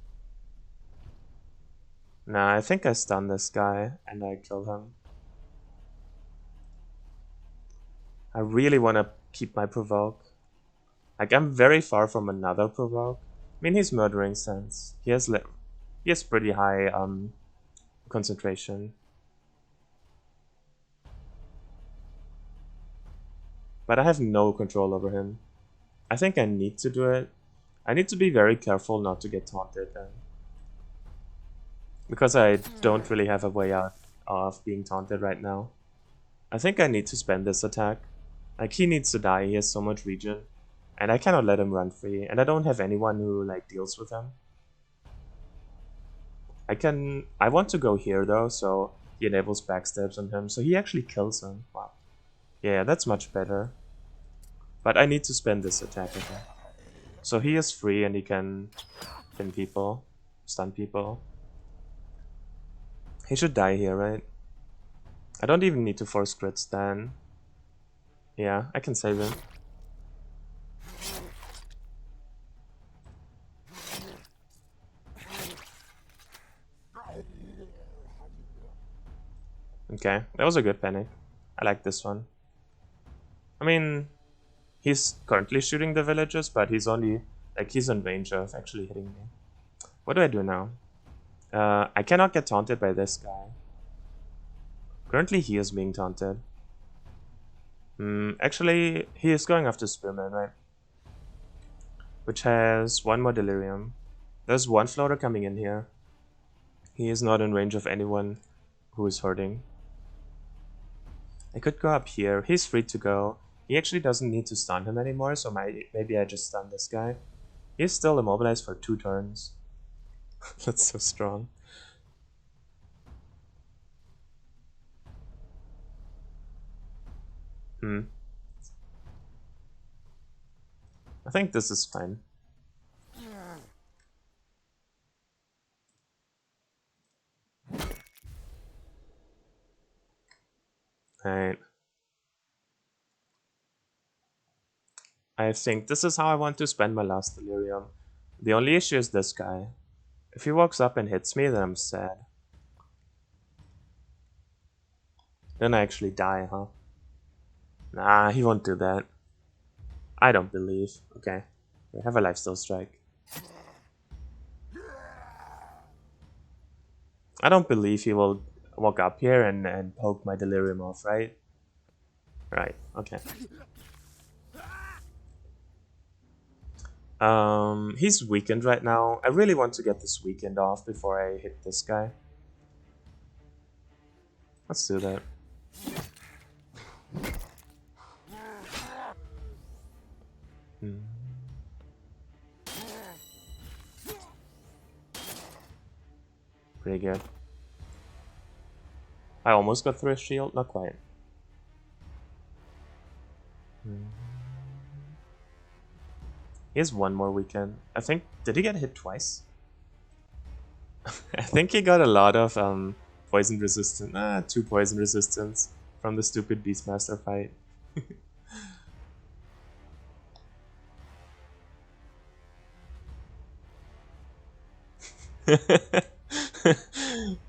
Nah, I think I stun this guy and I kill him. I really want to keep my provoke. Like, I'm very far from another provoke. I mean, he's murdering sense. He has pretty high concentration. But I have no control over him. I think I need to do it. I need to be very careful not to get taunted then. Because I don't really have a way out of being taunted right now. I think I need to spend this attack. Like, he needs to die, he has so much regen. And I cannot let him run free, and I don't have anyone who, like, deals with him. I want to go here, though, so he enables backstabs on him, so he actually kills him. Wow. Yeah, that's much better. But I need to spend this attack again. So he is free and he can pin people, stun people. He should die here, right? I don't even need to force crits then. Yeah, I can save him. Okay, that was a good panic. I like this one. I mean, he's currently shooting the villagers, but he's only, like, he's in range of actually hitting me. What do I do now? I cannot get taunted by this guy. Currently, he is being taunted. Actually, he is going after Spearman, right? Which has one more delirium. There's one floater coming in here. He is not in range of anyone who is hurting. I could go up here. He's free to go. He actually doesn't need to stun him anymore, so maybe I just stun this guy. He's still immobilized for 2 turns. That's so strong. I think this is fine. Alright. I think this is how I want to spend my last delirium. The only issue is this guy. If he walks up and hits me, then I'm sad. Then I actually die, huh? Nah, he won't do that. I don't believe. Okay. We have a lifesteal strike. I don't believe he will walk up here and poke my delirium off, right? Right, okay. He's weakened right now. I really want to get this weakened off before I hit this guy. Let's do that. Pretty good. I almost got through a shield, not quite. He has one more weekend. I think, did he get hit twice? I think he got a lot of poison resistance, 2 poison resistance from the stupid Beastmaster fight.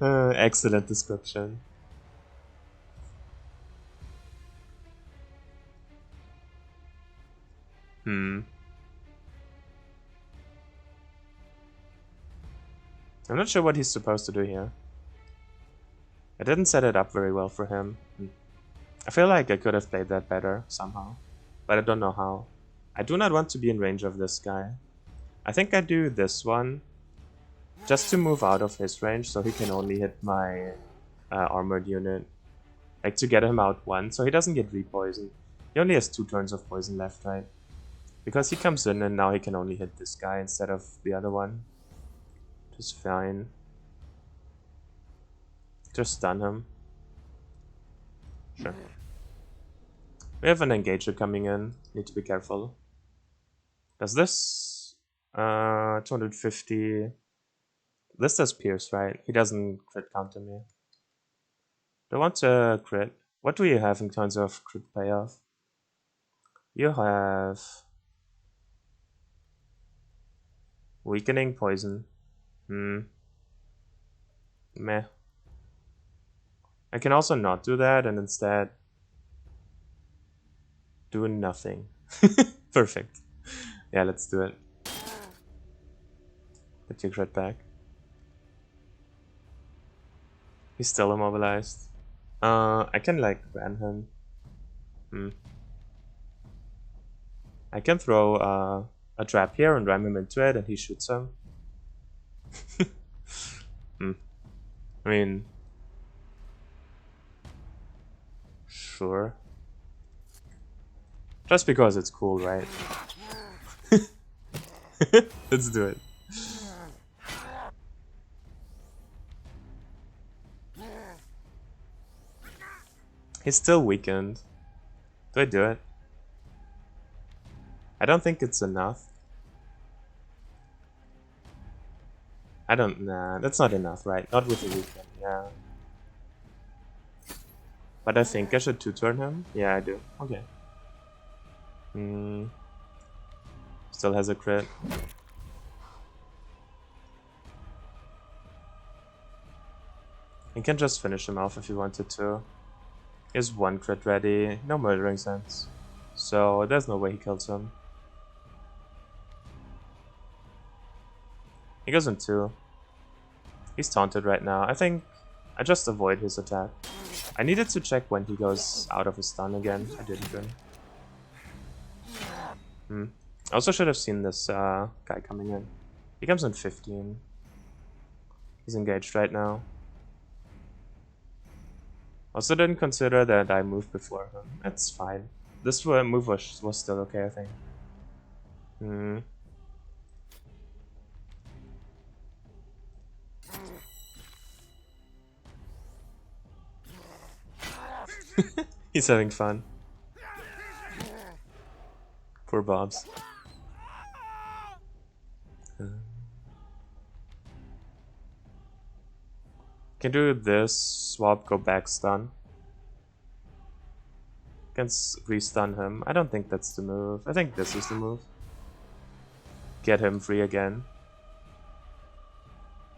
Excellent description. I'm not sure what he's supposed to do here. I didn't set it up very well for him. I feel like I could have played that better somehow, but I don't know how. I do not want to be in range of this guy. I think I do this one just to move out of his range so he can only hit my armored unit. Like to get him out once so he doesn't get repoisoned. He only has 2 turns of poison left, right? Because he comes in and now he can only hit this guy instead of the other one. Which is fine. Just stun him. Sure. We have an engager coming in. Need to be careful. Does this 250? This does pierce, right? He doesn't crit counter me. Do I want to crit? What do you have in terms of crit payoff? You have weakening poison. Meh. I can also not do that and instead do nothing. Perfect. Yeah, let's do it. Get your crit back. He's still immobilized. I can like ram him. I can throw a trap here and ram him into it and he shoots him. I mean, sure. Just because it's cool, right? Let's do it. He's still weakened. Do I do it? I don't think it's enough. Nah, that's not enough, right? Not with the weekend, yeah. But I think I should 2-turn him? Yeah, I do. Okay. Still has a crit. You can just finish him off if you wanted to. He has 1 crit ready, no murdering sense. So there's no way he kills him. He goes in 2. He's taunted right now. I think I just avoid his attack. I needed to check when he goes out of his stun again. I didn't really. I also should have seen this guy coming in. He comes in 15. He's engaged right now. Also didn't consider that I moved before him. That's fine. This move was still okay, I think. He's having fun. Poor Bobs. Can do this, swap, go back stun. Can re-stun him. I don't think that's the move. I think this is the move. Get him free again.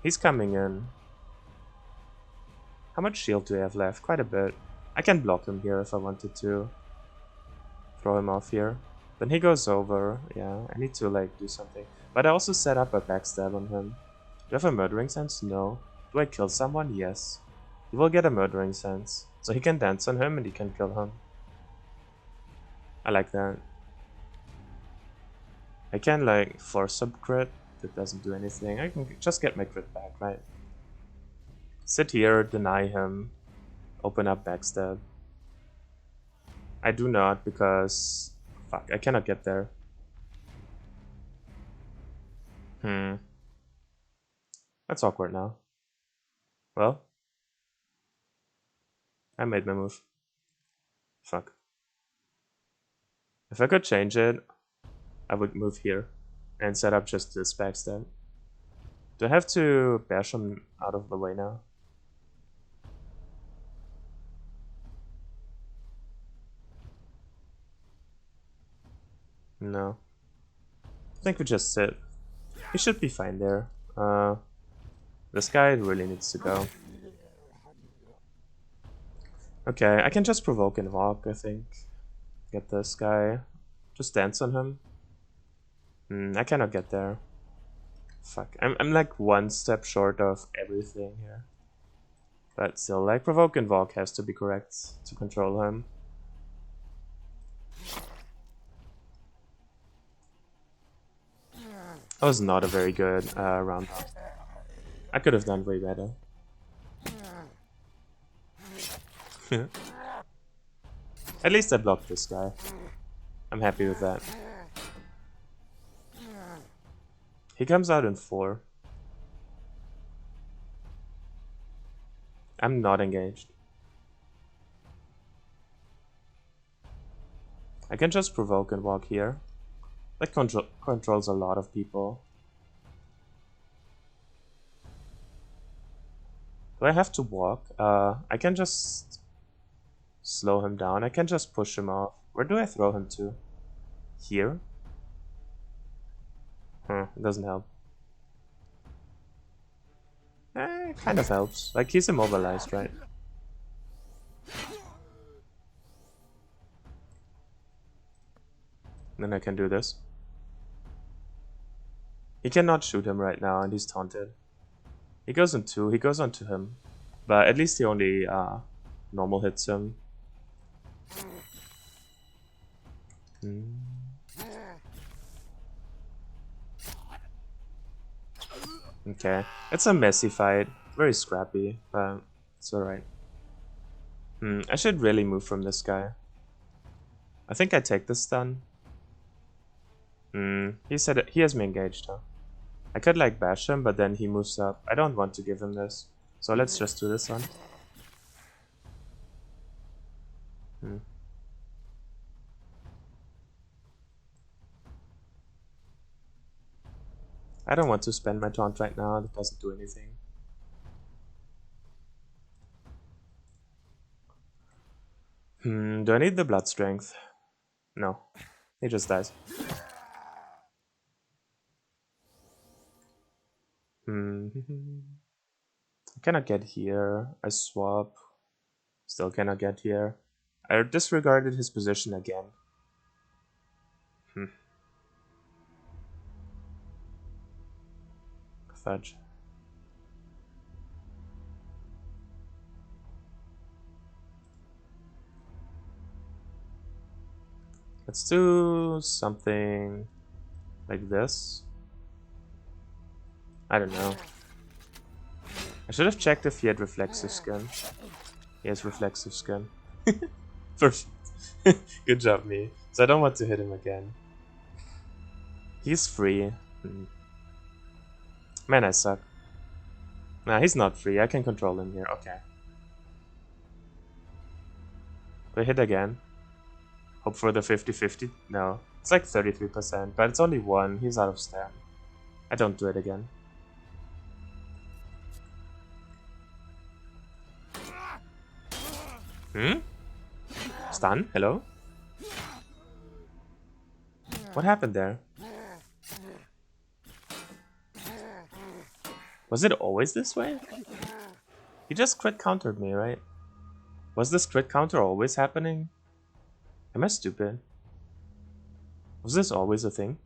He's coming in. How much shield do I have left? Quite a bit. I can block him here if I wanted to. Throw him off here. Then he goes over. Yeah, I need to like do something. But I also set up a backstab on him. Do I have a murdering sense? No. Do I kill someone? Yes. He will get a murdering sense. So he can dance on him and he can kill him. I like that. I can like force sub crit. That doesn't do anything. I can just get my crit back, right? Sit here, deny him. Open up backstab. I do not because... Fuck, I cannot get there. That's awkward now. Well. I made my move. Fuck. If I could change it, I would move here. And set up just this backstab. Do I have to bash him out of the way now? No. I think we just sit. He should be fine there. This guy really needs to go. Okay, I can just provoke and walk, I think. Get this guy. Just dance on him. I cannot get there. Fuck. I'm like 1 step short of everything here. But still, like, provoke and walk has to be correct to control him. That was not a very good round. I could have done way better. At least I blocked this guy. I'm happy with that. He comes out in 4. I'm not engaged. I can just provoke and walk here. That controls a lot of people. Do I have to walk? I can just slow him down. I can just push him off. Where do I throw him to? Here? It doesn't help. It kind of helps. Like, he's immobilized, right? Then I can do this. He cannot shoot him right now, and he's taunted. He goes in 2. He goes on to him. But at least he only normal hits him. Okay. It's a messy fight. Very scrappy, but it's alright. I should really move from this guy. I think I take this stun. He said he has me engaged, huh? I could like bash him, but then he moves up. I don't want to give him this. So let's just do this one. I don't want to spend my taunt right now, that doesn't do anything. Do I need the blood strength? No. He just dies. I cannot get here. I swap. Still cannot get here. I disregarded his position again. Fudge. Let's do something like this. I don't know. I should have checked if he had reflexive skin. He has reflexive skin. Perfect. Good job, me. So I don't want to hit him again. He's free. Man, I suck. Nah, he's not free. I can control him here. Okay. Do I hit again? Hope for the 50-50? No. It's like 33%, but it's only one. He's out of stam. I don't do it again. Stun? Hello? What happened there? Was it always this way? He just crit countered me, right? Was this crit counter always happening? Am I stupid? Was this always a thing?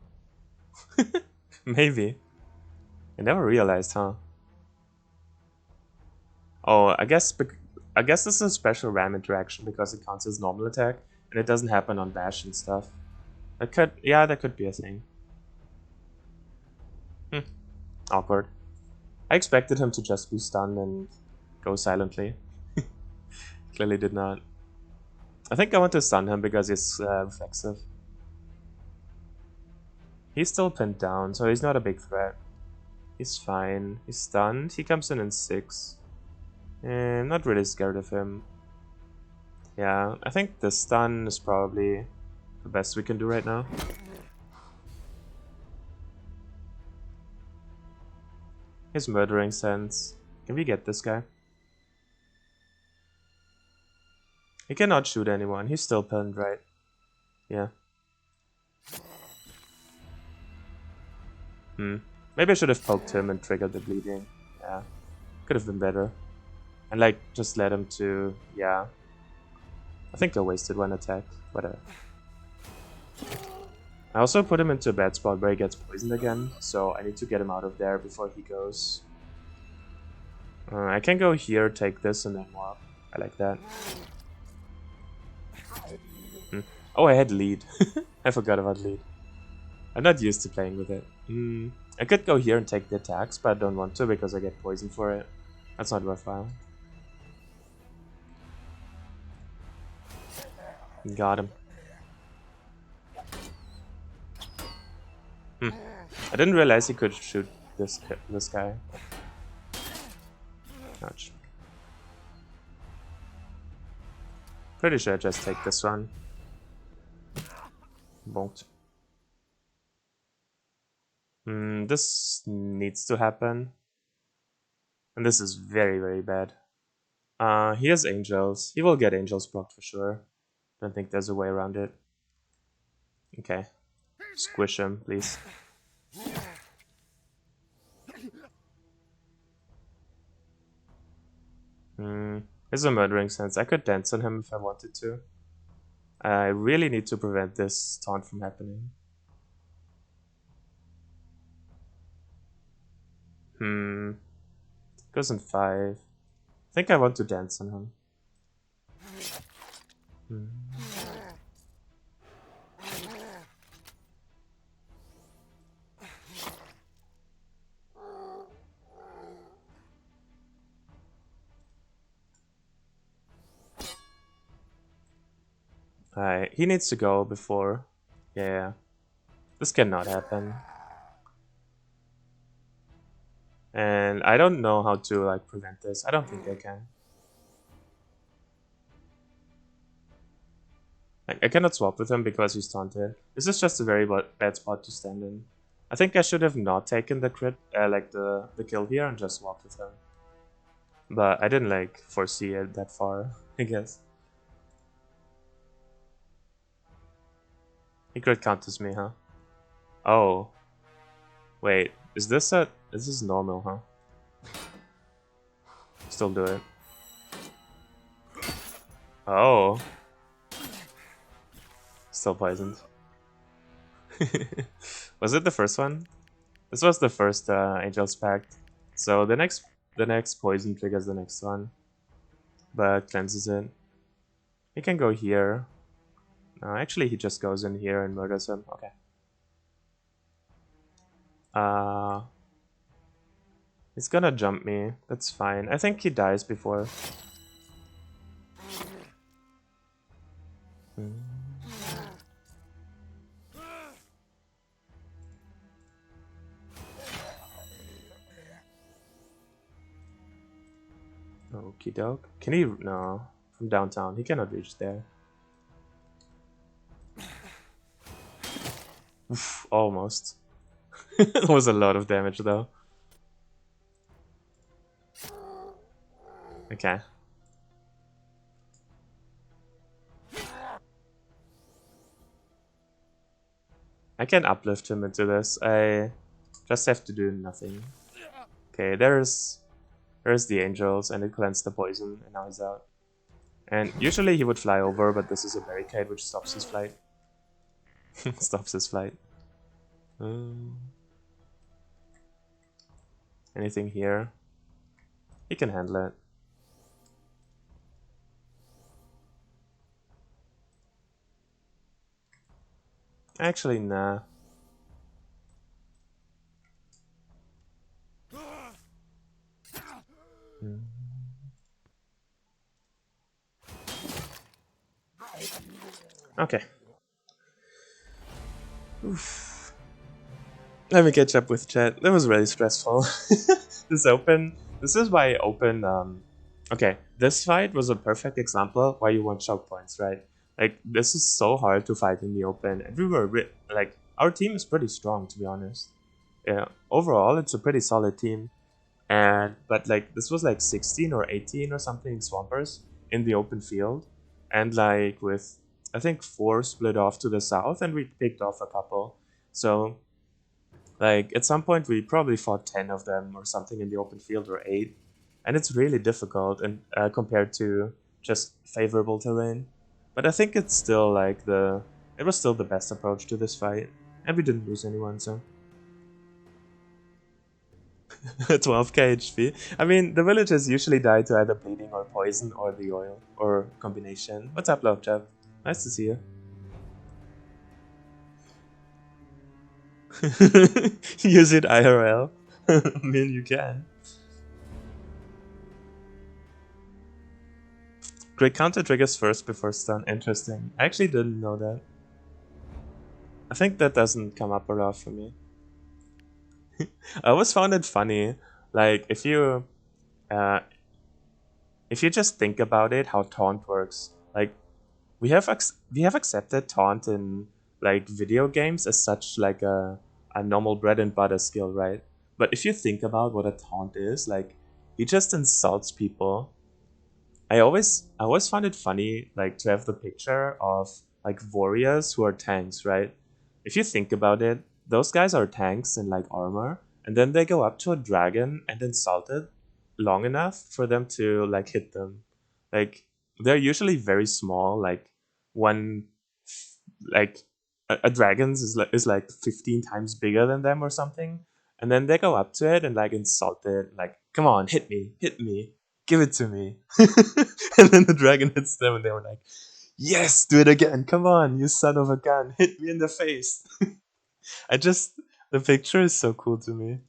Maybe. I never realized, huh? Oh, I guess this is a special ram interaction because it counts as normal attack and it doesn't happen on bash and stuff. That could be a thing. Awkward. I expected him to just be stunned and go silently. Clearly did not. I think I want to stun him because he's reflexive. He's still pinned down, so he's not a big threat. He's fine. He's stunned. He comes in 6. I'm not really scared of him. Yeah, I think the stun is probably the best we can do right now. His murdering sense. Can we get this guy? He cannot shoot anyone. He's still pinned, right? Yeah. Maybe I should have poked him and triggered the bleeding. Yeah. Could have been better. And like, just led him to... yeah. I think I wasted one attack. Whatever. I also put him into a bad spot where he gets poisoned again, so I need to get him out of there before he goes. I can go here, take this, and then walk. I like that. Oh, I had lead. I forgot about lead. I'm not used to playing with it. I could go here and take the attacks, but I don't want to because I get poisoned for it. That's not worthwhile. Got him. I didn't realize he could shoot this guy. Ouch. Pretty sure I just take this one. Bonked. This needs to happen. And this is very, very bad. He has angels. He will get angels blocked for sure. Don't think there's a way around it. Okay. Squish him, please. There's a murdering sense. I could dance on him if I wanted to. I really need to prevent this taunt from happening. Goes in 5. I think I want to dance on him. He needs to go before. Yeah. This cannot happen. And I don't know how to like prevent this. I don't think I can. Like, I cannot swap with him because he's taunted. This is just a very bad spot to stand in. I think I should have not taken the crit, like the kill here and just walked with him. But I didn't like foresee it that far, I guess. He crit counters me, huh? Oh. Wait, is this a... This is normal, huh? Still do it. Oh. Still poisoned. Was it the first one? This was the first Angel's Pact. So the next poison triggers the next one. But cleanses it. He can go here. No, actually he just goes in here and murders him. Okay. Uh He's gonna jump me. That's fine. I think he dies before. Okie doke. Can he? No. From downtown. He cannot reach there. Oof, almost. That was a lot of damage though. Okay. I can uplift him into this. I just have to do nothing. Okay, there's the angels, and it cleansed the poison, and now he's out. And usually he would fly over, but this is a barricade which stops his flight. Stops his flight. Anything here? He can handle it. Actually, nah. Okay. Oof. Let me catch up with chat. That was really stressful. This is why I open, okay, this fight was a perfect example why you want choke points, right? Like, this is so hard to fight in the open, and we were, like, our team is pretty strong, to be honest. Yeah, overall, it's a pretty solid team. But like, this was like 16 or 18 or something swampers in the open field. And like, with, I think 4 split off to the south, and we picked off a couple. So like, at some point we probably fought 10 of them or something in the open field, or 8. And it's really difficult, and compared to just favorable terrain. But I think it's still like it was still the best approach to this fight. And we didn't lose anyone, so 12k HP. I mean, the villagers usually die to either bleeding or poison or the oil or combination. What's up, Love Chap? Nice to see you. Use it IRL. I mean, you can. Great counter triggers first before stun. Interesting. I actually didn't know that. I think that doesn't come up a lot for me. I always found it funny. Like, uh, if you just think about it, how taunt works. Like, we have accepted taunt in like video games as such, like a normal bread and butter skill, right? But if you think about what a taunt is, like, he just insults people. I always found it funny, like, to have the picture of like warriors who are tanks, right? If you think about it, those guys are tanks in like armor, and then they go up to a dragon and insult it long enough for them to like hit them. Like, they're usually very small, like one, like a dragon's is like 15 times bigger than them or something, and then they go up to it and like insult it, like, come on, hit me, give it to me. And then the dragon hits them, and they were like, yes, do it again, come on, you son of a gun, hit me in the face. I just, the picture is so cool to me.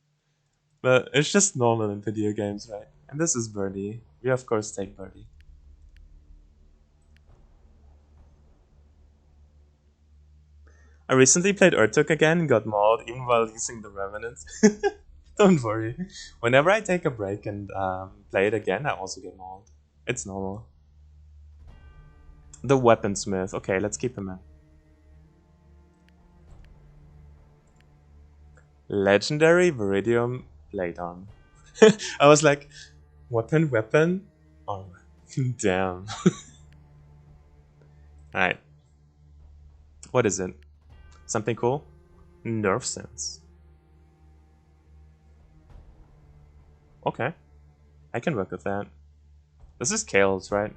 But it's just normal in video games, right? And this is Birdie. We of course take Birdie. I recently played Urtuk again and got mauled even while using the Revenant. Don't worry. Whenever I take a break and play it again, I also get mauled. It's normal. The Weaponsmith. Okay, let's keep him in. Legendary Viridium Blade Arm. I was like, weapon, armor. Damn. Alright, what is it? Something cool? Nerf sense. Okay, I can work with that. This is Kale's, right?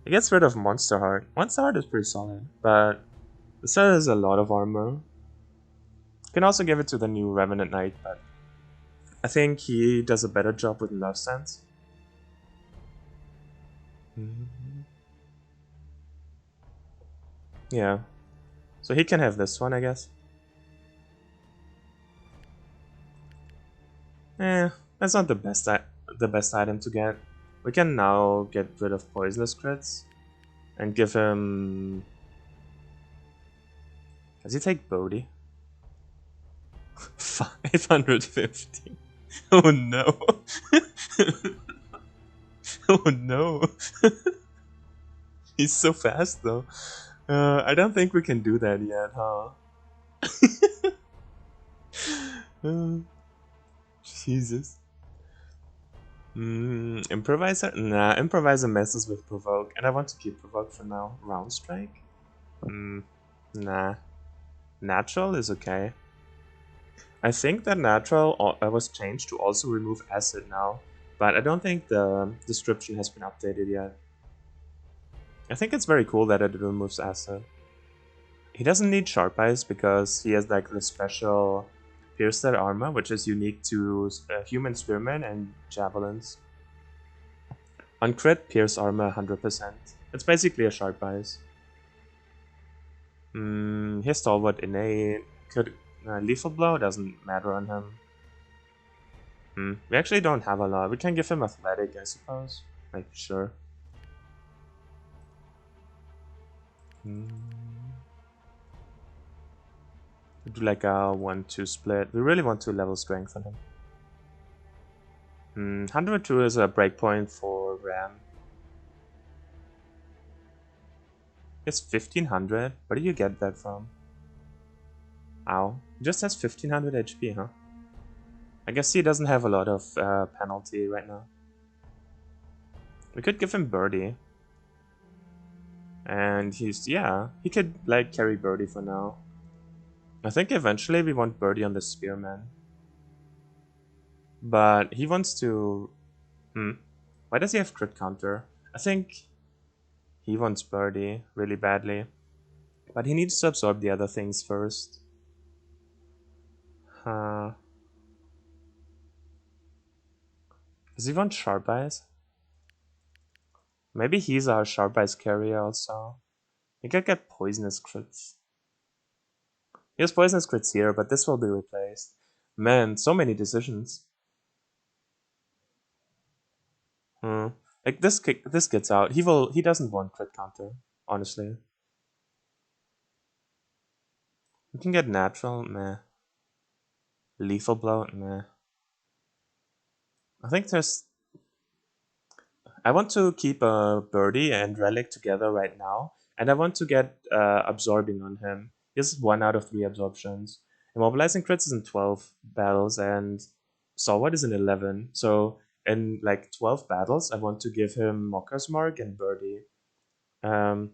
It gets rid of Monster Heart. Monster Heart is pretty solid, but this has a lot of armor. You can also give it to the new Revenant Knight, but I think he does a better job with Nerf sense. Yeah, so he can have this one, I guess. That's not the best item to get. We can now get rid of poisonous crits and give him. Does he take Bodhi? 550. Oh no. Oh no. He's so fast though. I don't think we can do that yet, huh? Jesus. Improviser? Nah, Improviser messes with Provoke, and I want to keep Provoke for now. Round Strike? Nah. Natural is okay. I think that Natural was changed to also remove Acid now, but I don't think the description has been updated yet. I think it's very cool that it removes Acid. He doesn't need Sharp Eyes because he has like the special Pierce That armor, which is unique to human spearmen and javelins. On crit, Pierce armor 100%. It's basically a Sharp Eyes. His Stalwart innate. Could Lethal Blow doesn't matter on him. We actually don't have a lot. We can give him Athletic, I suppose. Like, sure. Do like a 1-2 split. We really want to level strength on him. 102 is a breakpoint for Ram. It's 1500. Where do you get that from? Ow. He just has 1500 HP, huh? I guess he doesn't have a lot of penalty right now. We could give him Birdie. And he could like carry Birdie for now. I think eventually we want Birdie on the Spearman. But he wants to... Why does he have crit counter? I think he wants Birdie really badly. But he needs to absorb the other things first. Does he want Sharp Eyes? Maybe he's our Sharp Eyes carrier also. He could get Poisonous crits. He has Poisonous crits here, but this will be replaced. Man, so many decisions. Like this gets out. He doesn't want crit counter, honestly. We can get natural, meh. Lethal blow, meh. I think I want to keep Birdie and Relic together right now, and I want to get absorbing on him. He has 1 out of 3 absorptions. Immobilizing crits is in 12 battles, and Stalwart is in 11. So in like 12 battles, I want to give him Mocker's Mark and Birdie. And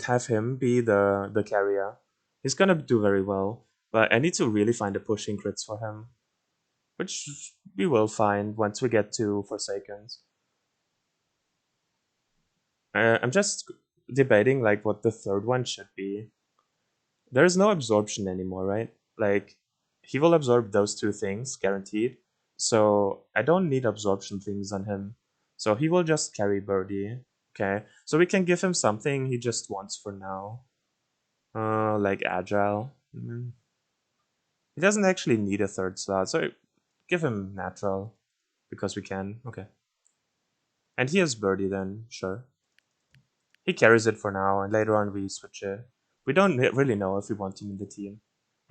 have him be the carrier. He's gonna do very well, but I need to really find the pushing crits for him, which we will find once we get to Forsakens. I'm just debating like what the third one should be. There's no absorption anymore, right? Like, he will absorb those 2 things, guaranteed. So I don't need absorption things on him. So he will just carry Birdie. Okay, so we can give him something he just wants for now. Like Agile. He doesn't actually need a 3rd slot, so give him Natural. Because we can, okay. And he has Birdie then, sure. He carries it for now, and later on we switch it. We don't really know if we want him in the team.